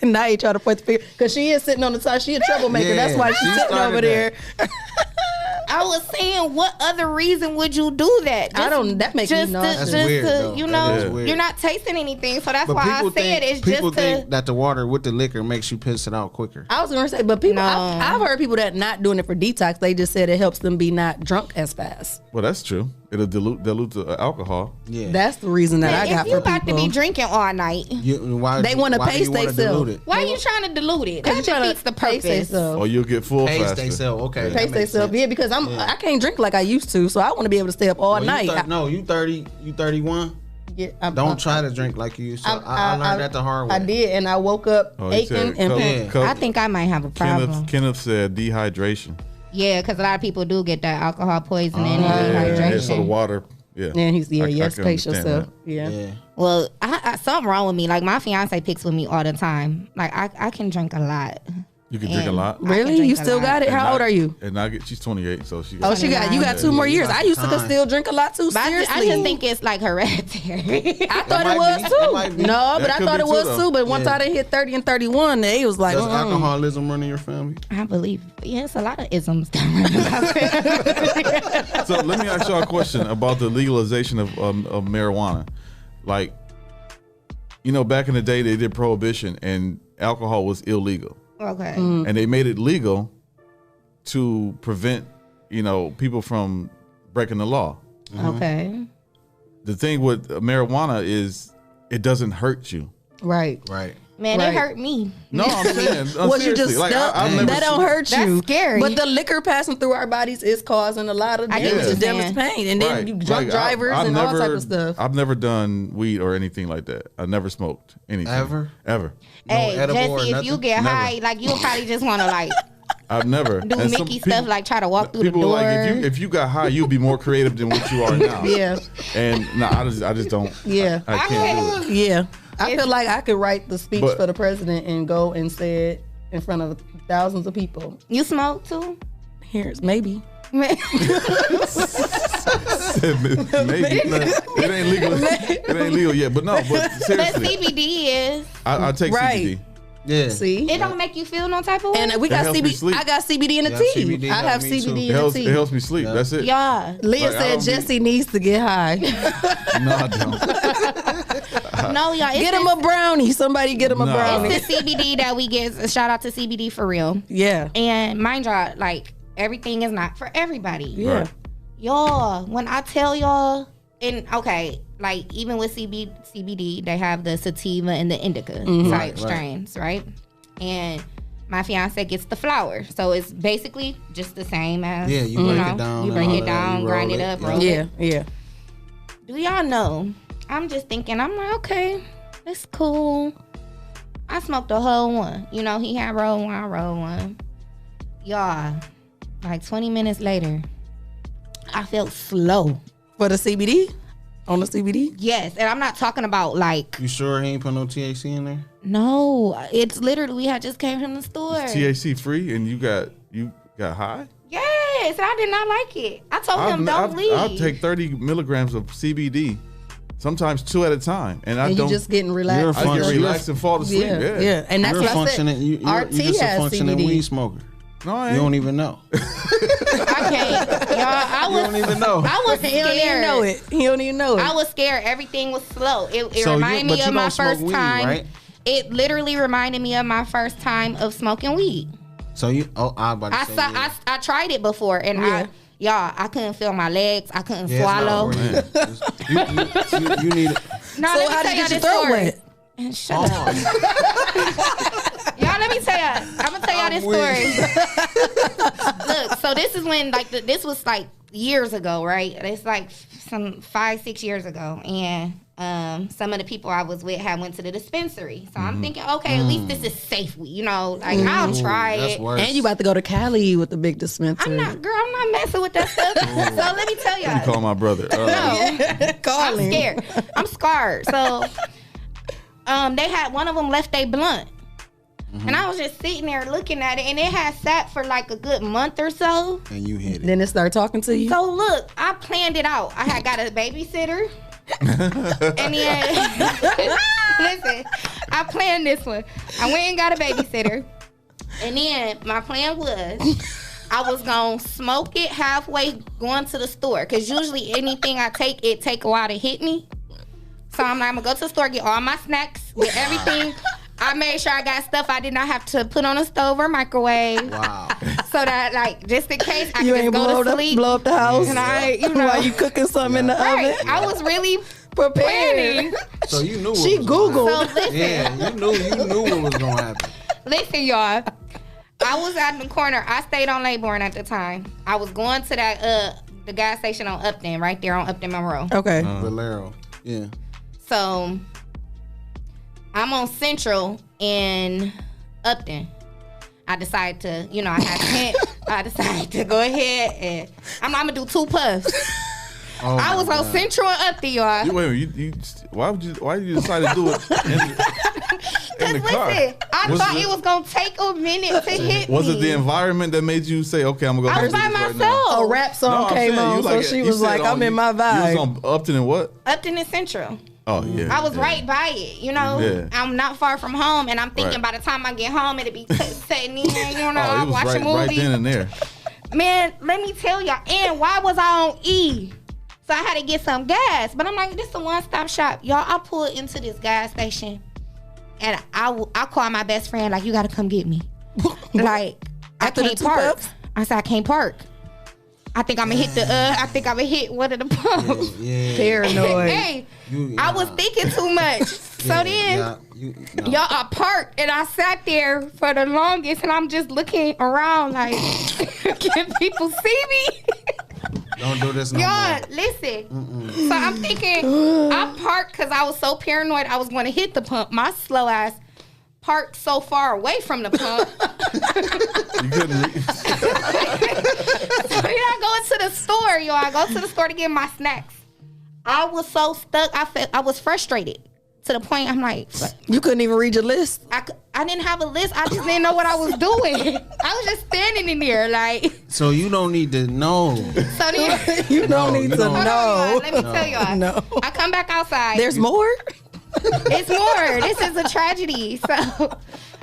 Now you try to point the finger because she is sitting on the side. She a troublemaker. Yeah, That's why she's she sitting started over there. I was saying, what other reason would you do that? That makes me nauseous. That's weird, though. That is weird. You're not tasting anything, so that's But why I people said it's people just think to. that the water with the liquor makes you piss it out quicker. I was going to say, but people, No. I've heard people that not doing it for detox. They just said it helps them be not drunk as fast. Well, that's true. It'll dilute the alcohol. Yeah, That's the reason that I got If you for about to people. be drinking all night, They wanna pace theyself. why are you trying to dilute it? That defeats the pace purpose. themselves. Or you'll get full Pace faster. themselves. Okay, Pace themselves. Yeah, because I can't drink like I used to, so I want to be able to stay up all night. You 30, you 31. Yeah, Don't try to drink like you used to. I learned that the hard way. I did, and I woke up Oh, he aching said and Coke. I think I might have a problem. Kenneth said dehydration. Yeah, because a lot of people do get that alcohol poisoning Yeah, and so the dehydration. water Yeah. And he's I yes, can pace understand yourself. that. Yeah. Well, I something wrong with me. Like my fiance picks with me all the time. Like I can drink a lot. You can drink a lot. Really? You still got it? How old are you? And she's 28, so she. Oh, you got 2 more years. I used to still drink a lot too. But Seriously, I just think it's like hereditary. I thought it was too. No, but I thought it was too. But once I done hit 30 and 31, they was like, does alcoholism run in your family? I believe. Yeah, it's a lot of isms that run in my family. So let me ask y'all a question about the legalization of marijuana. Like, back in the day they did prohibition and alcohol was illegal. Okay. And they made it legal to prevent, people from breaking the law. Okay. The thing with marijuana is it doesn't hurt you. Right. Man, it hurt me. No, I'm saying. Well, you just that don't hurt you. That's scary. But the liquor passing through our bodies is causing a lot of damage, pain, and then you drunk drivers and all type of stuff. I've never done weed or anything like that. I never smoked anything. Ever. Hey, Jesse, if you get high, like you'll probably just want to like. I've never do Mickey stuff like try to walk through the door. People like if you got high, you'd be more creative than what you are now. Yeah. And I just don't. Yeah. I can't do it. Yeah. I feel like I could write the speech for the president and go and say it in front of thousands of people. You smoke too? Here's maybe. Maybe. It ain't legal. It ain't legal yet. But no. But seriously. But CBD is. I take CBD. Yeah. See, it don't make you feel no type of way. And we got CBD. I got CBD in the tea. I have CBD in the tea. It helps me sleep. That's it. Yeah. Leah said Jesse needs to get high. No, I don't. No, y'all. Get him a brownie. Somebody get him a brownie. It's the CBD that we get. Shout out to CBD for real. Yeah. And mind y'all, like everything is not for everybody. Yeah. Right. Y'all, when I tell y'all, and okay, like even with CBD, they have the sativa and the indica type strains, right? And my fiance gets the flower, so it's basically just the same as you break it down. You break it down, grind it up, roll it. Yeah. Do y'all know? I'm just thinking. I'm like, okay, it's cool. I smoked a whole one. He had roll one, I roll one. Y'all, like 20 minutes later, I felt slow. For the CBD? On the CBD? Yes, and I'm not talking about like. You sure he ain't put no THC in there? No, it's literally we had just came from the store. It's THC free, and you got high. Yes, I did not like it. I told him don't leave. I'll take 30 milligrams of CBD, sometimes 2 at a time, and I don't. You just getting relaxed. I get relaxed and fall asleep. Yeah. And that's you're what functioning. I said. You're just a functioning weed smoker. No, I ain't. You don't even know. I can't. Y'all, you don't even know. I was scared. He don't even know it. He don't even know it. I was scared. Everything was slow. It reminded me of my first time. Right? It literally reminded me of my first time of smoking weed. So I tried it before, and I couldn't feel my legs. I couldn't swallow. You need it. No, so let me how tell did y'all you this throat story. wet? And shut up. Y'all, let me tell y'all. I'm gonna tell y'all this story. Look, so this is when this was like years ago, right? It's like some 5-6 years ago, and some of the people I was with had went to the dispensary. So I'm thinking, okay, at least this is safe. I'll try it. Worse. And you about to go to Cali with the big dispensary. I'm not messing with that stuff. So let me tell y'all. You call my brother. Call him. I'm scared. I'm scarred. So they had one of them left a blunt. And I was just sitting there looking at it, and it had sat for like a good month or so. And you hit it. Then it started talking to you. So look, I planned it out. I had got a babysitter. And then listen, I planned this one. I went and got a babysitter. And then my plan was I was gonna smoke it halfway going to the store. Cause usually anything I take, it take a while to hit me. So I'm gonna go to the store, get all my snacks, get everything. I made sure I got stuff I did not have to put on a stove or microwave. Wow. So that, like, just in case I you can ain't just go to sleep. blow up the house. And while you cooking something in the oven. I was really prepared. So you knew. She Googled. So listen. Yeah, you knew what was gonna happen. Listen, y'all. I was out in the corner. I stayed on Laybourne at the time. I was going to that the gas station on Upton, right there on Upton Monroe. Okay. Valero. Yeah. So I'm on Central in Upton. I decided to, I decided to go ahead and I'm gonna do 2 puffs. I was on Central and up there, y'all. Why did you decide to do it in the car? Listen, I thought it was gonna take a minute to hit me. Was it the environment that made you say, "Okay, I'm gonna go"? I was by myself. A rap song came on, so she was like, "I'm in my vibe." You was on Upton and what? Upton and Central. Oh yeah. I was right by it, you know. Yeah. I'm not far from home, and I'm thinking by the time I get home, it'll be setting in. You know, I'm watching movies. Right then and there. Man, let me tell y'all. And why was I on E? So I had to get some gas. But I'm like, this is a one-stop shop, y'all. I pulled into this gas station, and I call my best friend like, you got to come get me. Like, I can't park. I said I can't park. I think I'm gonna hit one of the pumps. Yeah. Paranoid. Hey, I was thinking too much. So then, y'all, I parked and I sat there for the longest, and I'm just looking around like, can people see me? Don't do this no more. Y'all, listen. So I'm thinking, I parked because I was so paranoid I was going to hit the pump. My slow ass parked so far away from the pump. You couldn't reach. So then I go into the store, y'all. I go to the store to get my snacks. I was so stuck. I was frustrated to the point I'm like, you couldn't even read your list. I didn't have a list. I just didn't know what I was doing. I was just standing in there like. So you don't need to know. So then, you don't need to know. Let me tell y'all. No. I come back outside. There's more? It's more. This is a tragedy. So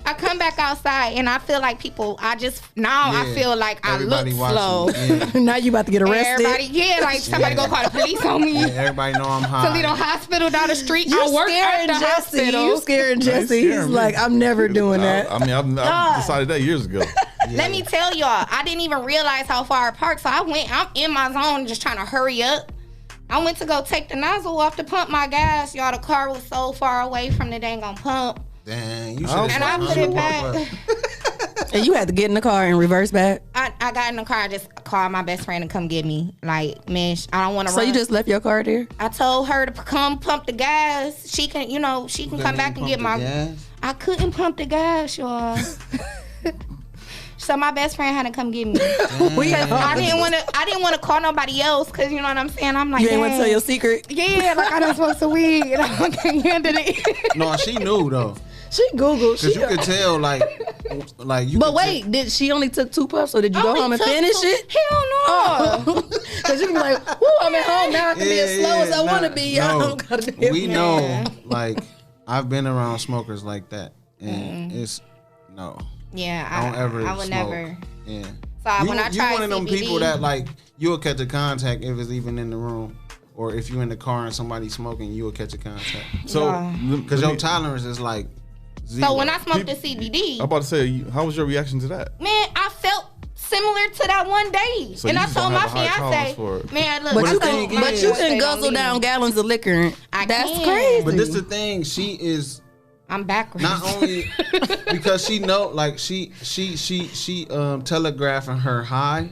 I come back outside and I feel like I feel like I look slow. Yeah. Now you about to get arrested. Everybody, like somebody go call the police on me. Yeah, everybody know I'm high. Toledo Hospital down the street. You I work at the Jesse. hospital. You scaring Jesse. He's like, I'm never doing that. I mean, I decided that years ago. Yeah. Let me tell y'all, I didn't even realize how far I parked. So I'm in my zone just trying to hurry up. I went to go take the nozzle off to pump my gas. Y'all, the car was so far away from the dang on pump. Dang, you should have. And I put it back. And you had to get in the car and reverse back? I got in the car. I just called my best friend to come get me. Like, man, I don't want to run. So you just left your car there? I told her to come pump the gas. She can come back and get my gas. I couldn't pump the gas, y'all. So my best friend had to come get me. I didn't want to call nobody else because you know what I'm saying. I'm like, you didn't want to tell your secret. Yeah, like I done smoked some weed and I can't handle it. No, she knew though. She Googled. Because you could tell, like you. But wait, did she only took 2 puffs, or did you go home and finish it? Hell no. Because you can be like, "Woo, I'm at home now. I can be as slow as I want to be. I don't gotta be." We know, like I've been around smokers like that, and it's no. Yeah, I would smoke. Never. Yeah. So when I tried you one of them CBD, people that like you'll catch a contact if it's even in the room. Or if you're in the car and somebody's smoking, you'll catch a contact. So, because your tolerance is like 0. So when I smoked the CBD, I'm about to say, how was your reaction to that? Man, I felt similar to that one day, so and I told my fiance, man, look, but you can guzzle down gallons of liquor. That's crazy. But this is the thing, she is. I'm backwards. Not only because she know, like she telegraphing her high.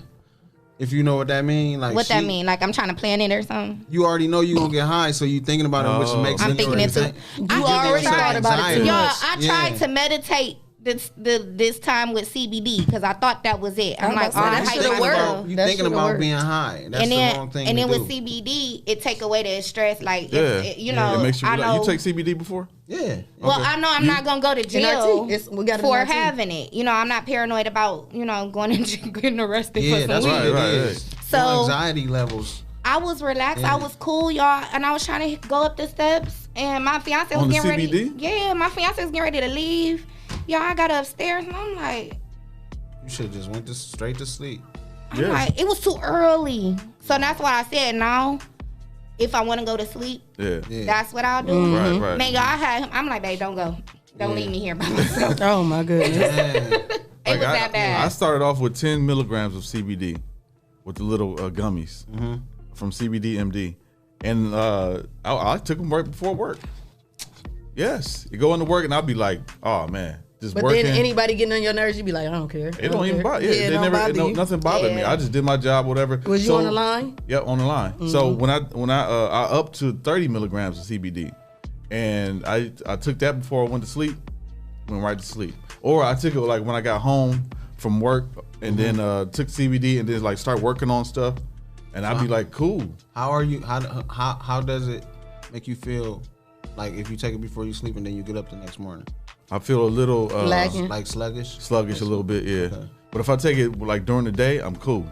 If you know what that mean, like what that mean, like I'm trying to plan it or something. You already know you gonna get high, so you thinking about it, which makes I'm thinking it too. You already thought about it too much. I tried to meditate this time with CBD because I thought that was it. I'm like, that should work. You thinking about being high? That's the wrong thing. And then to with CBD, it take away the stress. Like, you know, it makes you relax. You take CBD before? Yeah. Well, I know I'm not gonna go to jail for having it. You know, I'm not paranoid about going and getting arrested for some that's weed. Right. So anxiety levels. I was relaxed. I was cool, y'all, and I was trying to go up the steps, and my fiance was getting ready. Yeah, my fiance was getting ready to leave. Y'all, I got upstairs, and I'm like, you should have just went straight to sleep. I'm like, it was too early. So that's why I said now, if I want to go to sleep, that's what I'll do. Mm-hmm. Right. Man, y'all I'm like, babe, don't go. Don't leave me here by myself. Oh, my goodness. It was that bad. I started off with 10 milligrams of CBD with the little gummies from CBD MD. And I took them right before work. Yes. You go into work and I'll be like, oh, man. But working. Then anybody getting on your nerves, you be like, I don't care. It don't even bother. Nothing bothered me. I just did my job, whatever. Was you on the line? Yep, on the line. Mm-hmm. So when I up to 30 milligrams of CBD, and I took that before I went to sleep, went right to sleep. Or I took it like when I got home from work, and then took CBD and then like start working on stuff, And I'd be like, cool. How are you? How does it make you feel? Like if you take it before you sleep and then you get up the next morning. I feel a little like sluggish. Sluggish a little bit, yeah. Okay. But if I take it like during the day, I'm cool.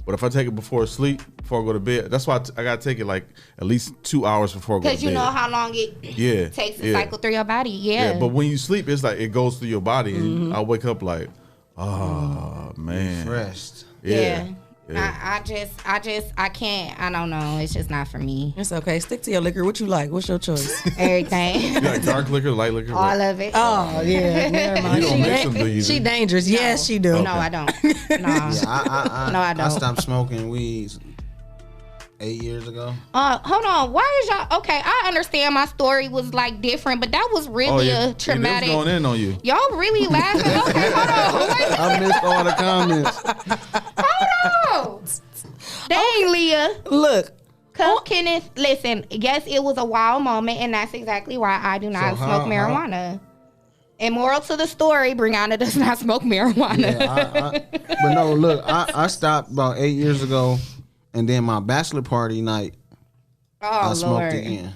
But if I take it before sleep, before I go to bed, that's why I gotta take it like at least 2 hours before I go to bed. Because you know how long it takes to cycle through your body. Yeah. But when you sleep, it's like it goes through your body, and I wake up like, oh man, refreshed. Yeah. I can't. I don't know. It's just not for me. It's okay. Stick to your liquor. What you like? What's your choice? Everything. You like dark liquor, light liquor? All of it. Oh yeah. Never mind. You don't mix them, do you? She dangerous. No. Yes, she do. Okay. No, I don't. No. Yeah, no, I don't. I stopped smoking weed 8 years ago. Hold on. Why is y'all okay? I understand my story was like different, but that was really a traumatic. They was going in on you. Y'all really laughing? Okay, hold on. Wait. I missed all the comments. Hold on. Dang, Leah. Look. Kenneth, listen, yes, it was a wild moment, and that's exactly why I do not smoke marijuana. And moral to the story, Brianna does not smoke marijuana. Yeah, but no, look, I stopped about 8 years ago, and then my bachelor party night, I smoked again.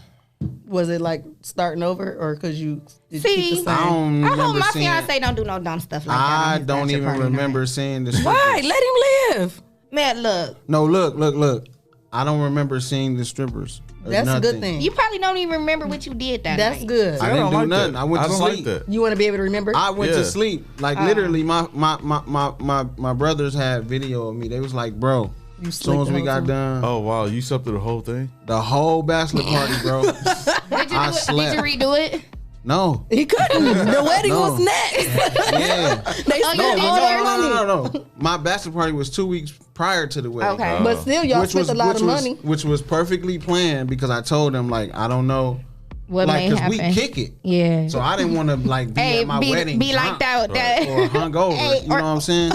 Was it like starting over, or because you did See, keep the same? I hope my fiance don't do no dumb stuff like that. I don't even remember seeing the strippers. Why? Let him live. Man, look. No, look. I don't remember seeing the strippers. That's nothing. a good thing. You probably don't even remember what you did that That's night. good. I didn't do like nothing. that. I went to sleep. Like that. You want to be able to remember? I went to sleep. Like literally, my brothers had video of me. They was like, bro, as soon as we got done. Oh wow, you slept through the whole thing? The whole bachelor party, bro. I slept. Did you redo it? No. He couldn't. The wedding was next. Yeah. They spent all their money. No. My bachelor party was 2 weeks prior to the wedding. Okay. But still, y'all spent a lot of money. Which was perfectly planned because I told them, like, I don't know. What like, may happen. We kick it. Yeah. So I didn't want to, like, be at my wedding. Be like that. Or hungover. You know what I'm saying?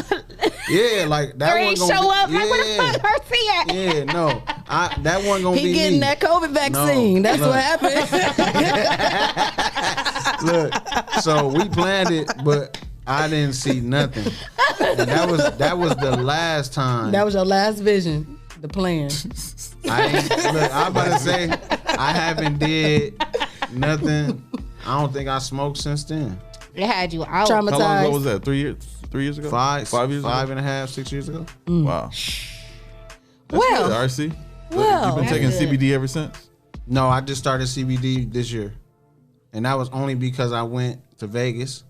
Yeah, like, that one wasn't show up. Yeah. Like, where the fuck Percy at? Yeah, no. That wasn't going to be me. He getting that COVID vaccine. That's what happened. Look, so we planned it, but I didn't see nothing. And that was the last time. That was your last vision, the plan. I'm about to say I haven't did nothing. I don't think I smoked since then. It had you out. Traumatized. How long ago was that? 3 years? 3 years ago? 5 years ago? 5.5, 6 years ago. Wow. That's Well, good, RC. well, You've been taking CBD ever since? No, I just started CBD this year. And that was only because I went to Vegas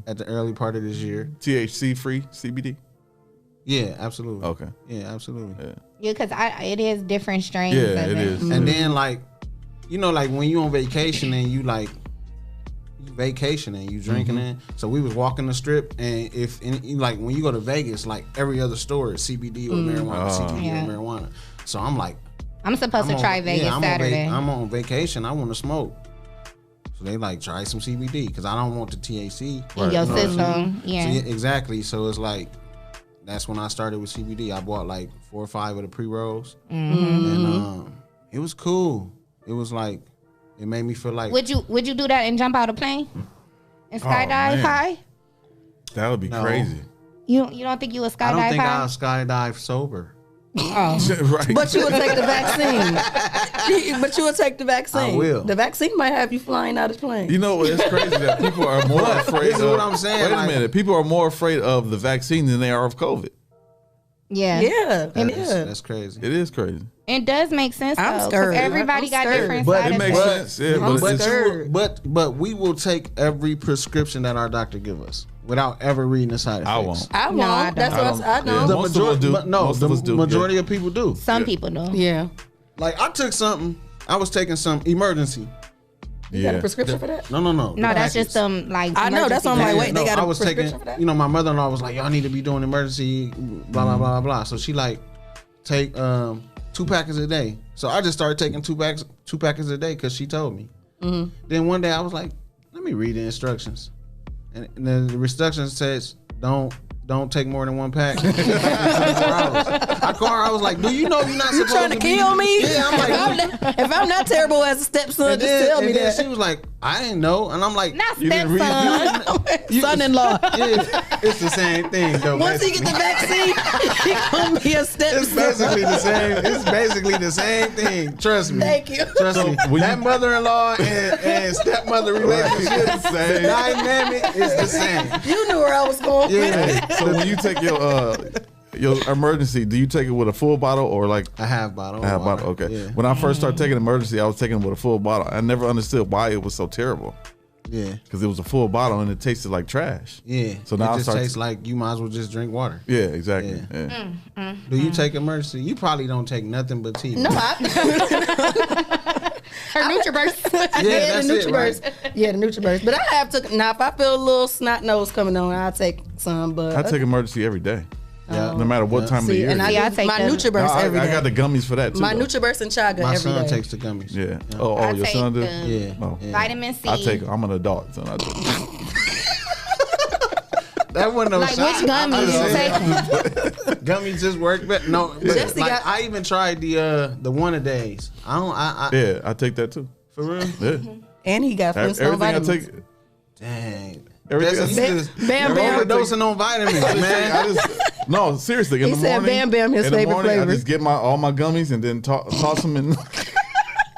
at the early part of this year. THC free CBD? Yeah, absolutely. Okay. Yeah, absolutely. Yeah, because it is different strains. Yeah, of it is. And then, like, you know, like when you on vacation and you like vacationing, you drinking it. So we was walking the strip, and like when you go to Vegas, like every other store is CBD or marijuana, CBD or marijuana. So I'm like, I'm supposed to try Vegas Saturday. I'm on vacation. I want to smoke. So they like try some CBD because I don't want the THC in your system. Yeah. So, exactly. So it's like that's when I started with CBD. I bought like 4 or 5 of the pre-rolls, and it was cool. It was like it made me feel like. Would you do that and jump out a plane and skydive high? That would be crazy. You don't think you would skydive high? I don't think I'll skydive sober. Oh. Right. But you would take the vaccine. But you would take the vaccine. I will. The vaccine might have you flying out of the plane. You know, it's crazy that people are more afraid This is of. what I'm saying. Wait a like, minute. People are more afraid of the vaccine than they are of COVID. Yeah. Yeah. That's crazy. It is crazy. It does make sense though. I'm 'cause scared. Everybody I'm got scared. different But side It makes effects. sense. Yeah, but we will take every prescription that our doctor give us without ever reading the side effects. I won't. I won't. No, I That's don't. what I know. Yeah. The Most of us do. Most of us do, majority of people do. Some people do. Yeah. Like I took something. I was taking some emergency. You got a prescription for that? No. No, that's just some like. I know, that's on my way. They got a I was prescription taking. for that? You know, my mother-in-law was like, "Y'all need to be doing emergency." Blah blah blah blah. So she like take 2 packets a day. So I just started taking 2 packets a day because she told me. Then one day I was like, "Let me read the instructions," and then the instructions says, "Don't don't take more than one pack. I called her. I was like, do you know you're not supposed trying to kill me? Yeah, I'm like, if I'm not terrible as a stepson, just tell me that. She was like, I didn't know. And I'm like, Not you didn't read son-in-law. Yeah, it's the same thing, though. Once he get the vaccine, he gonna be a stepson. It's basically the same. It's basically the same thing. Trust me. Thank you. Trust me. That mother-in-law and stepmother relationship, the dynamic is the same. You knew where I was going. Yeah. So when you take your emergency, do you take it with a full bottle or like a half bottle? A half bottle. Okay. Yeah. When I first started taking emergency, I was taking it with a full bottle. I never understood why it was so terrible. Yeah. Because it was a full bottle and it tasted like trash. Yeah. So now it just tastes like you might as well just drink water. Yeah, exactly. Yeah. Do you take emergency? You probably don't take nothing but tea. No, Her NutriBurst. Yeah, that's the it, NutriBurst. right? Yeah, the NutriBurst. But I have took now. If I feel a little snot nose coming on, I'll take some. But I take emergency every day. Yeah. No matter what time of year. And I take my NutriBurst every day. I got the gummies for that too. My NutriBurst and chaga My every day. son takes the gummies. Yeah. Yeah. Oh, I your take son do? Yeah. Oh. Vitamin C. I take. I'm an adult, so I take. That wasn't no Like shot. which gummies you taking? Gummies just work, but no. But Jesse like, got- I even tried the one a days. Yeah, I take that too. For real. Yeah. And he got Flintstone Everything I vitamins. take. Dang. Everything I That's, take. you just, Bam, you're bam. overdosing on vitamins, man. No, seriously. In He the said morning, Bam Bam his in the favorite morning, flavor. I just get all my gummies and then toss them in.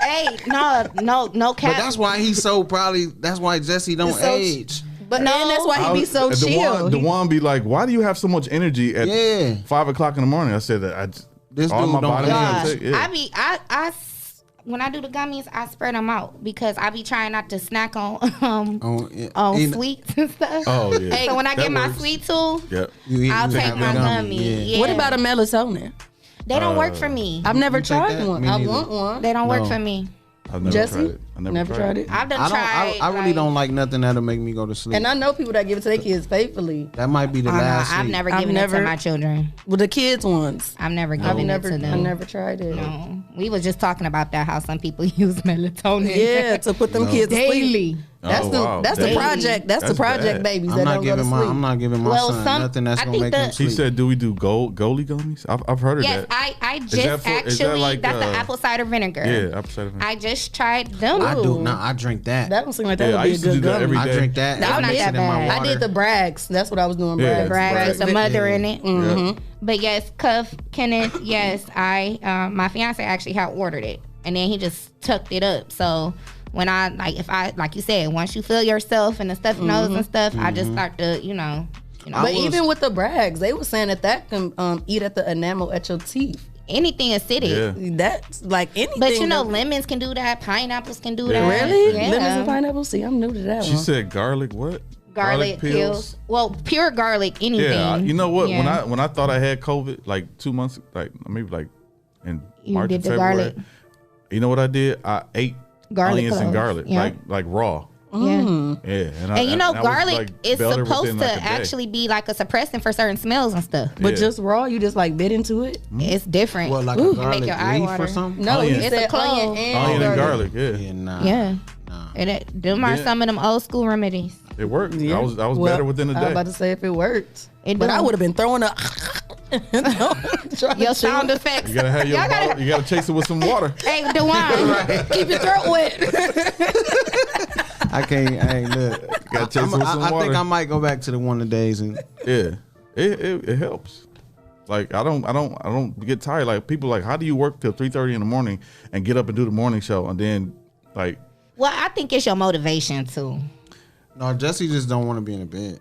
Hey, no But cap. that's why he's so probably. That's why Jesse don't so age. But then that's why he be so the chill. The one be like, why do you have so much energy at 5 o'clock in the morning? I said that This all dude my don't vitamins I age. take. Yeah. When I do the gummies, I spread them out because I be trying not to snack on sweets and stuff. Oh yeah. So when I That get my works. sweet tooth, Yep. I'll You take have my a gummy. Yeah. What about a melatonin? They don't work for me. I've never You take tried that? one. Me I neither. want one. They don't work No. for me. I've never Jesse? tried it. I never tried it. I've done I don't. tried. I really don't like nothing that'll make me go to sleep. And I know people that give it to their kids faithfully. That might be the last. I've sleep. never I've given it never- to my children. Well, the kids ones. I've never given I've it never, to I them. never tried it. No, we was just talking about that. How some people use melatonin. Yeah, to put them kids to sleep. daily. That's Oh, the wow. that's the Daily. project. That's the That's project bad. babies I'm that not don't go to giving sleep. I'm not giving my Well, son some- nothing that's I gonna think make him the- She sleep. said, "Do we do goalie gummies?" I've heard of Yes, that. I Is just that for- is that actually like, that's the apple cider vinegar. Yeah, apple cider vinegar. I just tried them. I do. No, I drink that. That don't seem like that Yeah, would I be a used to do good that gummy. every I day. drink that. That's I not mix that it in my bad. water. I did the Brags. That's what I was doing. Yeah, Brags. Bragg with some mother in it. Mm-hmm. But yes, Cuff Kenneth. Yes, my fiance actually had ordered it, and then he just tucked it up. So when like you said, once you feel yourself and the stuffy nose and stuff, I just start to But even with the Brags, they were saying that can eat at the enamel at your teeth. anything acidic. Yeah. That's like anything. But you know, that- lemons can do that. Pineapples can do Yeah. that. really? Yeah. Lemons and pineapples? See, I'm new to that She one. said garlic. What? Garlic pills. Well, pure garlic. Anything. Yeah, you know what? Yeah. When I thought I had COVID, like 2 months, like maybe like in You March did and the February. garlic. You know what I did? I ate Garlic onions and cloves. garlic, Yeah. like raw. Yeah. Yeah, And you know, I was, garlic like, is better supposed within, to like, a day. actually be like a suppressant for certain smells and stuff. But Yeah. just raw, you just like bit into it? It's different. What, like Ooh, a garlic make your eye leaf water. or something? No, Onion. he It's a said clove. onion and onion and garlic. garlic. Yeah, Yeah, nah. Yeah. Nah. And them are Yeah. some of them old school remedies. it worked. Yeah. I was Well, better within a I was day. about to say if it worked. It But do. I would have been throwing up. Your sound effects. You gotta have your Y'all gotta- bottle, you gotta chase it with some water. Hey, DeWine, keep your throat wet. I ain't look. Gotta chase it with some I water. think I might go back to the one of the days and Yeah, it helps. Like I don't get tired. Like people like, how do you work till 3:30 in the morning and get up and do the morning show and then like Well, I think it's your motivation too. no, Jesse just don't want to be in the bed.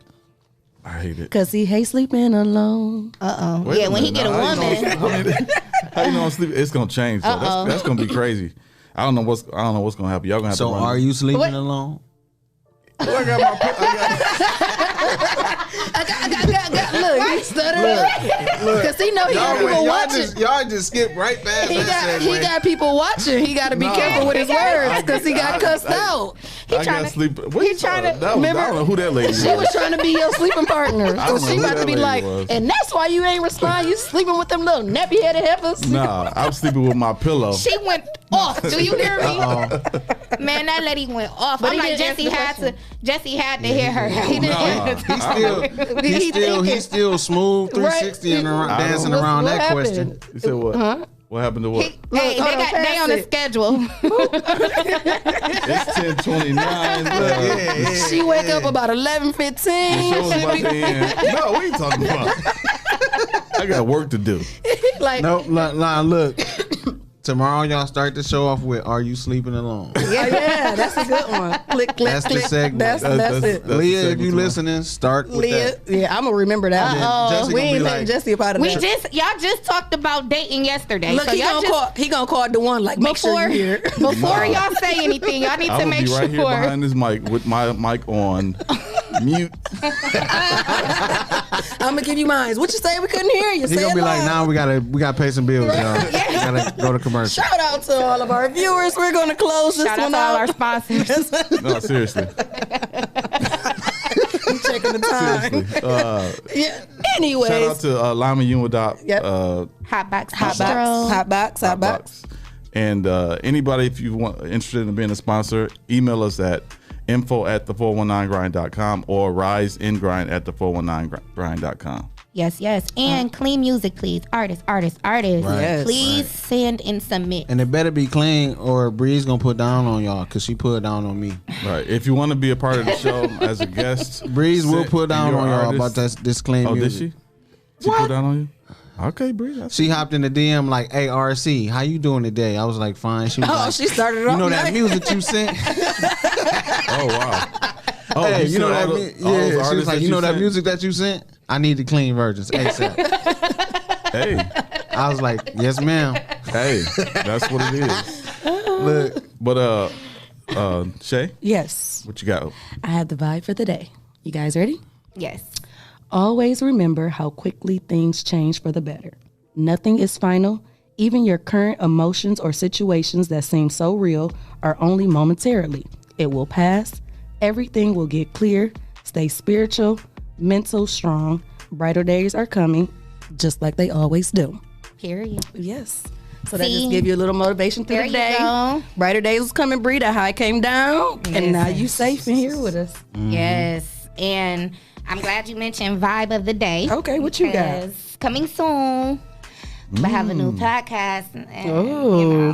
I hate it. Because he hates sleeping alone. Wait Yeah, when he minute. get a Now, woman. how you know I'm sleeping? It's gonna change. So that's gonna be crazy. I don't know what's gonna happen. Y'all gonna have So to run. are you sleeping What? alone? Well, I got Look, he stuttered. Because he know he got people watching. Y'all just skip right past He that got, he got people watching. He got to be Nah. careful with his words because he got cussed out. I got sleep. What he you tryna- that was, I remember- don't know who that lady She was trying to be your sleeping partner. I So don't know she who about to that be lady like, was. and that's why you ain't respond. You sleeping with them little nappy headed heifers. Nah, I'm sleeping with my pillow. She went off. Do you hear me? Man, that lady went off. But I'm he like, didn't answer Jesse had to hear her. He's still smooth 360 and dancing around that happened? question. You said what? Huh? What happened to what? They on the schedule. It's 10:29. She wake up about The show's 11:15. about to end. No, what are you talking about? I got work to do. Like, Nope, look. Tomorrow y'all start the show off with "Are you sleeping alone?" yeah, that's a good one. Click, click, That's the click. segment. That's it. That's Leah, the if you segment listening, start with Leah, that. yeah, I'm gonna remember that. Jesse We gonna be ain't letting like, Jesse up out of that. Y'all just talked about dating yesterday. Look, so he y'all gonna call the one like make sure you hear. before y'all say anything, y'all need I to will make be right here sure. behind this mic with my mic on mute. I'm gonna give you mine. What you say? We couldn't hear you. He Say gonna it be like, loud. "Now we gotta pay some bills, y'all. We gotta go to commercial." Shout out to all of our viewers. We're gonna close this Shout out one to all out. our sponsors. No, seriously. I'm checking the time. Seriously. Yeah. Anyways, Shout out to Lima Unidop. Yep. Hot box. And anybody, if you want interested in being a sponsor, email us at info@the419grind.com or riseingrind@the419grind.com. Yes. And clean music, please. Artists. Right. Yes. Please send and submit. And it better be clean, or Bree's gonna put down on y'all, cause she put down on me. Right. If you want to be a part of the show as a guest, Breeze will put down your on y'all artist- about this clean Oh, music. did she? She put down on you? Okay, Bree. She hopped in the DM like, "Hey, RC, how you doing today?" I was like, "Fine." She was like, She started "You off know that nice. music you sent?" Oh, wow. Oh, Hey, you know said that? all Yeah, those artists she was like, that "You know that sent? music that you sent? I need the clean versions ASAP." Hey, I was like, "Yes, ma'am." hey, that's what it is. Look, But Shay, Yes, what you got? I have the vibe for the day. You guys ready? Yes. Always remember how quickly things change for the better. Nothing is final. Even your current emotions or situations that seem so real are only momentarily. It will pass. Everything will get clear. Stay spiritual, mental, strong. Brighter days are coming, just like they always do. Period. Yes. So that See? just give you a little motivation through There the you day. go. Brighter days is coming, Bree. That high came down, and now you safe in here with us. Yes. And I'm glad you mentioned Vibe of the Day. Okay, what you got? because coming soon. I have a new podcast. And, Oh,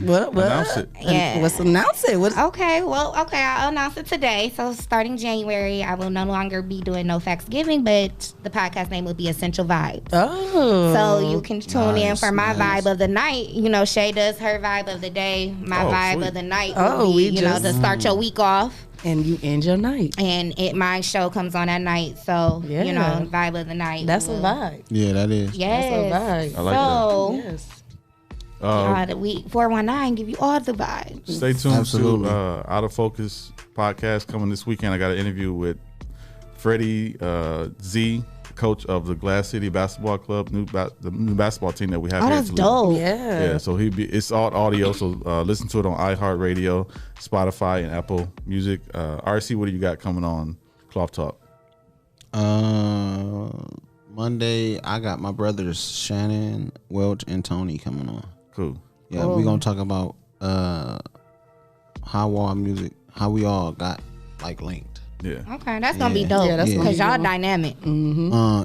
what? Announce it. Yeah. What's announce it? What? Okay, I'll announce it today. So starting January, I will no longer be doing No Thanksgiving, but the podcast name will be Essential Vibes. Oh, So you can tune in Nice, for my nice. vibe of the night. You know, Shay does her vibe of the day. My Oh, vibe sweet. of the night Oh, will we be, just- to start your week off. and you end your night. And my show comes on at night. So, Yeah. vibe of the night. That's a will- vibe. yeah, that is. Yes. That's a vibe. I like So, Yes. the week 419 give you all the vibes. Stay tuned Absolutely. to Out of Focus podcast coming this weekend. I got an interview with Freddie Z, coach of the Glass City Basketball Club, the new basketball team that we have Oh, here. that's in Toledo. dope. Yeah, so it's all audio. So listen to it on iHeartRadio, Spotify, and Apple Music. RC, what do you got coming on Cloth Talk? Monday, I got my brothers Shannon, Welch, and Tony coming on. Cool. Yeah, we're gonna talk about how our music, how we all got like linked. Yeah. Okay, that's gonna be Yeah. dope. Yeah, that's Yeah. gonna Because be y'all dope. dynamic.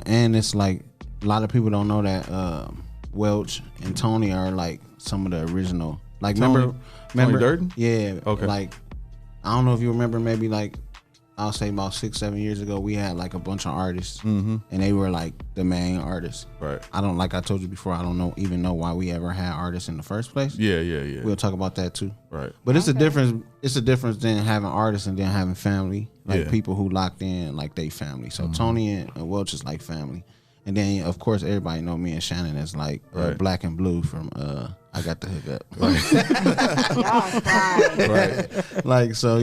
And it's like a lot of people don't know that Welch and Tony are like some of the original. Like Tony remember Durden? Yeah. Okay. Like I don't know if you remember, maybe like I'll say about 6-7 years ago, we had like a bunch of artists, and they were like the main artists. Right. I don't, like I told you before, I don't even know why we ever had artists in the first place. Yeah. We'll talk about that too. Right. But it's a difference. It's a difference than having artists and then having family, like Yeah. people who locked in like they family. So Tony and Welch is like family, and then of course everybody know me and Shannon is like Right. Black and Blue from I Got the Hookup. Right. Like so,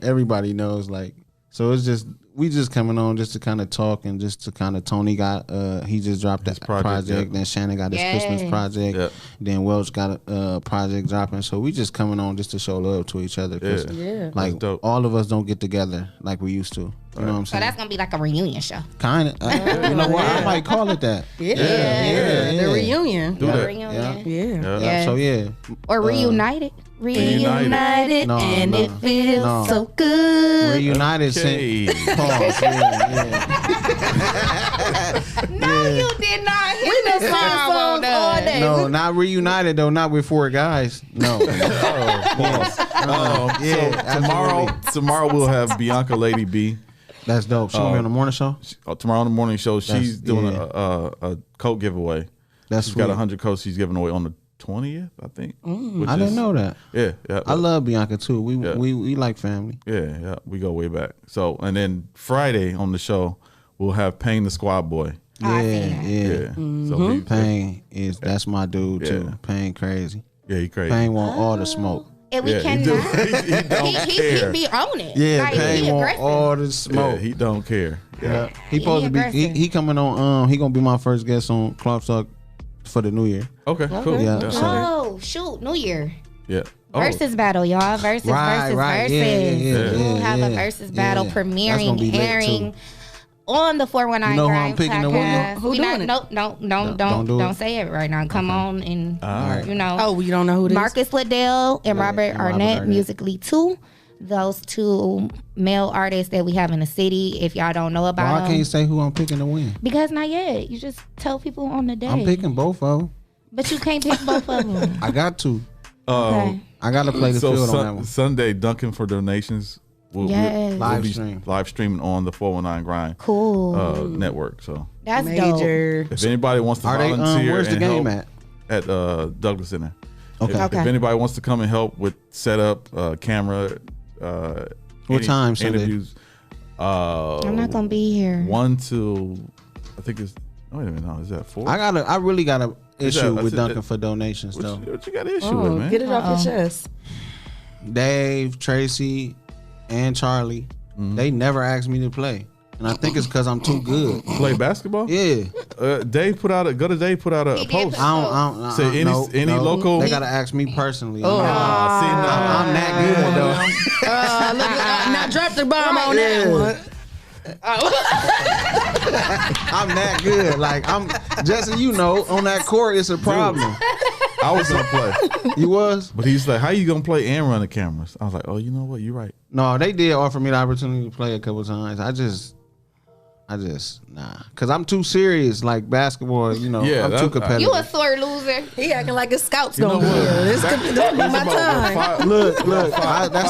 everybody knows. Like so, it's just we just coming on just to kind of talk and just to kind of Tony got he just dropped that project. yeah. Then Shannon got his Yes. Christmas project. Yeah. Then Welch got a project dropping. So we just coming on just to show love to each other. 'Cause, Yeah. Yeah. like That's dope. all of us don't get together like we used to. You know what I'm So saying? that's gonna be like a reunion show. Kind of. You know what? I might call it that. Yeah. The reunion. Do that. Reunion. Yeah. Yes. So yeah. Or reunited. Reunited. No, And no. it feels No. so good. Reunited. Okay. Pause. No, you did not hear the song all day. No, not reunited though. Not with 4 guys. No. Tomorrow we'll have Bianca Lady B. That's dope. She gonna be on the morning show. Tomorrow on the morning show, she's doing yeah. a coat giveaway. That's she's got sweet. 100 coats she's giving away on the 20th, I think. I didn't know that. Yeah. I love Bianca too. We like family. Yeah, we go way back. So, and then Friday on the show, we'll have Payne the Squad Boy. Yeah. So Payne that's my dude too. Payne crazy. Yeah, he crazy. Payne want all the smoke. And we cannot. He don't care. He be on it. Yeah, like, Payne he want aggressive. all the smoke. Yeah, he don't care. Yeah. He supposed to be. He coming on. He gonna be my first guest on Club Talk for the new year. Okay, cool. Yeah. Oh, shoot. New Year. Yeah. Versus battle, y'all. Versus. Right. We'll have a yeah. versus battle That's gonna premiering, be lit, airing too. on the 419 You know who Grind I'm picking to win? podcast. Who doing it? Don't say it right now. Come on and you know. Oh, you don't know who it is? Marcus Liddell and Robert and Robert Arnett, Arnett. Musically 2. Those 2 male artists that we have in the city. If y'all don't know about Well, I them, can't say who I'm picking to win. because not yet. You just tell people on the day. I'm picking both of them. But you can't pick both of them. I got to. Okay. I got to play the field on that one. Sunday, Duncan for donations. Yes. Live stream. Streaming on the 419 Grind Cool. network. So That's dope. Major. if anybody wants to Are they? volunteer, Where's the and game help at? Douglas Center. Okay. If anybody wants to come and help with setup, camera, What time Sunday? interviews. I'm not gonna be here. 1 to I think it's. Wait a minute, no, is that 4? I really got an Is issue that- with is Duncan that- for donations though. What you got an issue with, man? Get it off your chest. Dave, Tracy, and Charlie, they never asked me to play, and I think it's because I'm too good. Play basketball? Yeah, Dave put out a post. I Say don't. any local. They gotta ask me personally. See, I'm that good though. Now drop the bomb on that one. I'm that good. Like I'm Jesse, you know, on that court it's a problem. I was gonna play, You was? but he's like, "How you gonna play and run the cameras?" I was like, "Oh, you know what? You're right." No, they did offer me the opportunity to play a couple times. I just nah, cause I'm too serious. Like basketball, you know, Yeah, I'm too competitive. You a sore loser. He acting like his scouts You know don't be what? here. This could be my time. Look, that's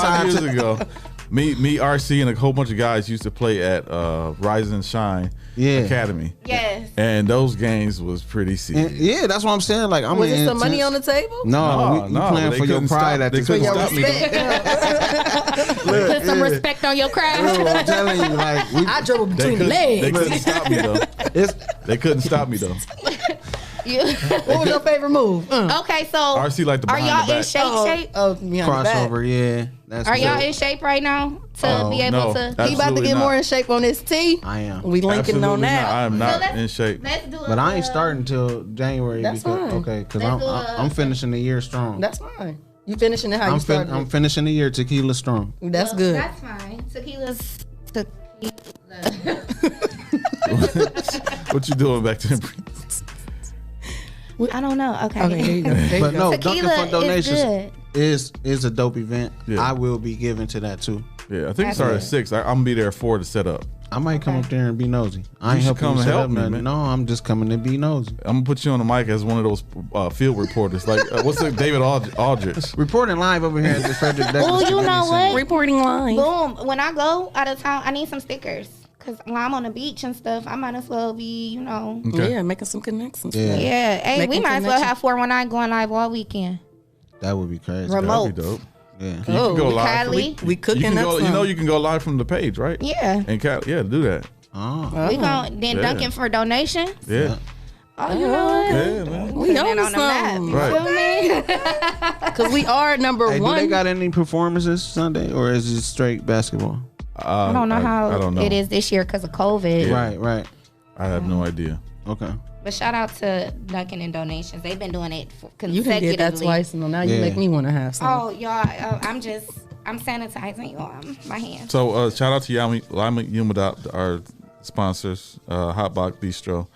how I 5 years took. ago. Me, RC, and a whole bunch of guys used to play at Rise and Shine Academy. Yes. And those games was pretty serious. Yeah, that's what I'm saying. Like I'm Was an there some money intense- on the table? No, we but playing they for your couldn't pride stop- at they this couldn't point. stop me. though. Put some respect on your craft. I'm telling you, like I dribble They between the couldn't, they legs. couldn't stop me though. They couldn't stop me though. What was your favorite move? Okay, so RC like the are behind y'all the in back. shape? Oh, me on the back. crossover. Yeah, that's Are y'all good. in shape right now to be able no. to? He about to Absolutely get not. more in shape on this tee. I am, We linking Absolutely on not. that. I am not let's- in shape. Let's do it. but I ain't starting until January. That's because, fine. Okay, because Let's do a- I'm finishing the year strong. That's fine. You finishing it how you started. I'm finishing the year tequila strong. That's good. That's fine. Tequila's tequila. What you doing back to the I don't know. Okay. Okay, there you go. There you But go. no, Tequila Dunkin' for is donations good. is a dope event. Yeah. I will be giving to that too. Yeah, I think it started at 6. I'm gonna be there at 4 to set up. I might come up there and be nosy. I You ain't should helping come you and set help up me, nothing. man. No, I'm just coming to be nosy. I'm gonna put you on the mic as one of those field reporters. Like what's the David Aldrich? Reporting live over here at the Frederick Douglass. Oh, you Community know Center. what? Reporting line. Boom. When I go out of town, I need some stickers. Because when I'm on the beach and stuff, I might as well be, you know. Okay. Yeah, making some connections. Yeah. Yeah. Hey, Making we might as well connection. have 419 going live all weekend. That would be crazy. Remote. That'd be dope. Yeah. You can go live. Cali. We You cooking can up go. some. You know you can go live from the page, right? Yeah. And do that. Oh. We gon' then Yeah. Dunkin' for donations. Yeah. Oh, you know what? Yeah, man. We Putting on it on the map. something. You Right. feel me? Because we are number Hey, do one. they got any performances Sunday, or is it straight basketball? I don't know how I don't know. it is this year because of COVID. Right, right. I have no idea. Okay. But shout out to Dunkin' and donations. They've been doing it You consecutively. did that twice, and now you Yeah. make me want to have some. Oh, y'all, I'm just I'm sanitizing you on my hands. So shout out to Lima Humidop, our sponsors, Hotbox Bistro,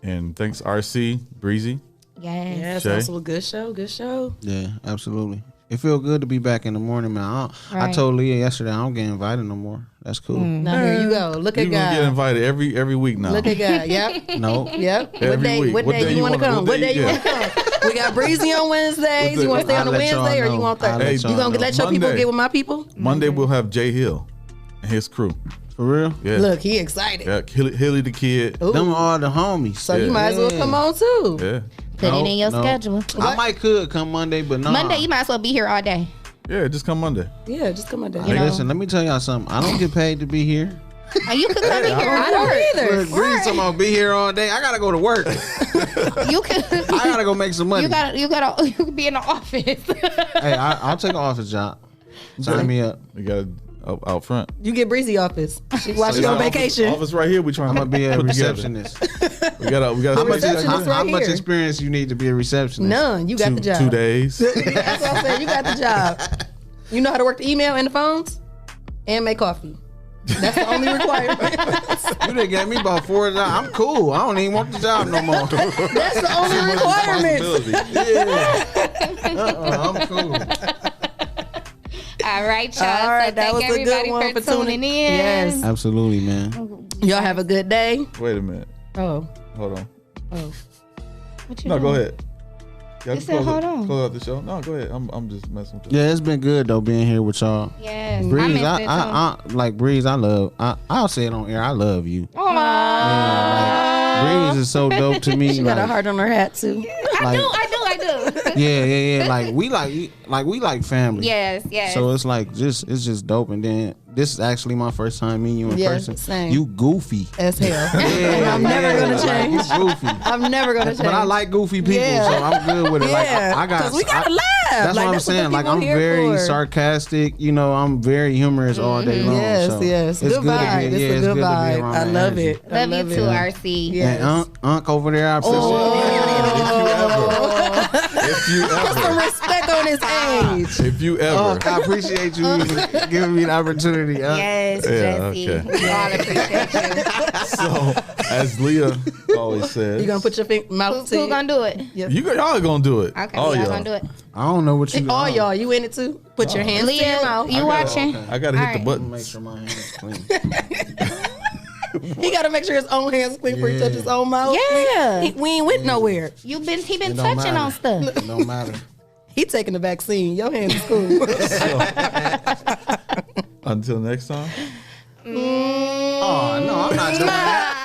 and thanks RC Breezy. Yes, that's a good show. Good show. Yeah, absolutely. It feels good to be back in the morning, man. I told Leah yesterday I don't get invited no more. That's cool. Now here you go. Look at You God. get invited every week now. Look at God. Yep. No. Yep. Every What day? week. What day you want to come? What day you want to come? We got Breezy on Wednesdays. You want to stay on a Wednesday, or you want Thursday? You gonna let your people get with my people? Monday we'll have Jay Hill and his crew. For real? Yeah. Look, he excited. Yeah, Hilly the Kid. Ooh. Them are the homies. So you might as well come on too. Yeah. Put it in your schedule. I could come Monday, but no. Monday, you might as well be here all day. Yeah, just come Monday. Yeah, just come Monday. Hey, listen, let me tell y'all something. I don't get paid to be here. Oh, you could come in here. I don't either. Look, Breeze talking about be here all day. I gotta go to work. You could. I gotta go make some money. You could be in the office. Hey, I'll take an office job. Sign me up. We got out front. You get Breezy office. While she on vacation. Office right here. We trying to be a put together. receptionist. We got. How much experience you need to be a receptionist? None. You got the job. 2 days. That's what I said. You got the job. You know how to work the email and the phones, and make coffee. That's the only requirement. You done gave me about 4 jobs. I'm cool. I don't even want the job no more. That's the only requirement. Yeah. I'm cool. All right, y'all. All right, so that was thank a good everybody one for for tuning in. Yes. Absolutely, man. Y'all have a good day. Wait a minute. Oh. Hold on. Oh. What you No, doing? go ahead. You said hold on. Close out the show. No, go ahead. I'm just messing with you. Yeah, it's been good though being here with y'all. Yes. Breeze, I missed it too. like Breeze. I'll say it on air. I love you. Aww. Yeah, Breeze is so dope to me. She got a heart on her hat too. I do. Yeah. Like we like family. Yes. So it's like it's just dope. And then this is actually my first time meeting you in person. Same. You goofy As hell. Yeah, I'm never gonna change. Like, you goofy. I'm never gonna change. But I like goofy people, so I'm good with it. Like I got. 'Cause we gotta laugh. That's Like, what I'm that's what saying. the Like people I'm here very for. sarcastic. You know, I'm very humorous all day long. Yes, so yes. It's Good good vibe. to be. It's a good good to be vibe. around I that love energy. it. I Love you too, RC. Yes. And Unc over there, I'm If you Put some ever. respect on his age. If you ever. Unc, I appreciate you giving me the opportunity. Unc. Yes, Yeah, Jesse. okay. We all appreciate you. So, as Leah always says, You gonna put your mouth Who gonna do it? y'all gonna do it. Okay, All y'all y'all. gonna do it. I don't know what you. All y'all, you in it too? Put your hands in your Leah, mouth. you watching? I gotta hit the All buttons. Make sure my hands clean. He gotta make sure his own hands clean before he touch his own mouth. Yeah. We ain't went nowhere. He been It don't touching on matter. stuff. It don't matter. He taking the vaccine. Your hands is cool. Until next time. Oh no, I'm not doing that.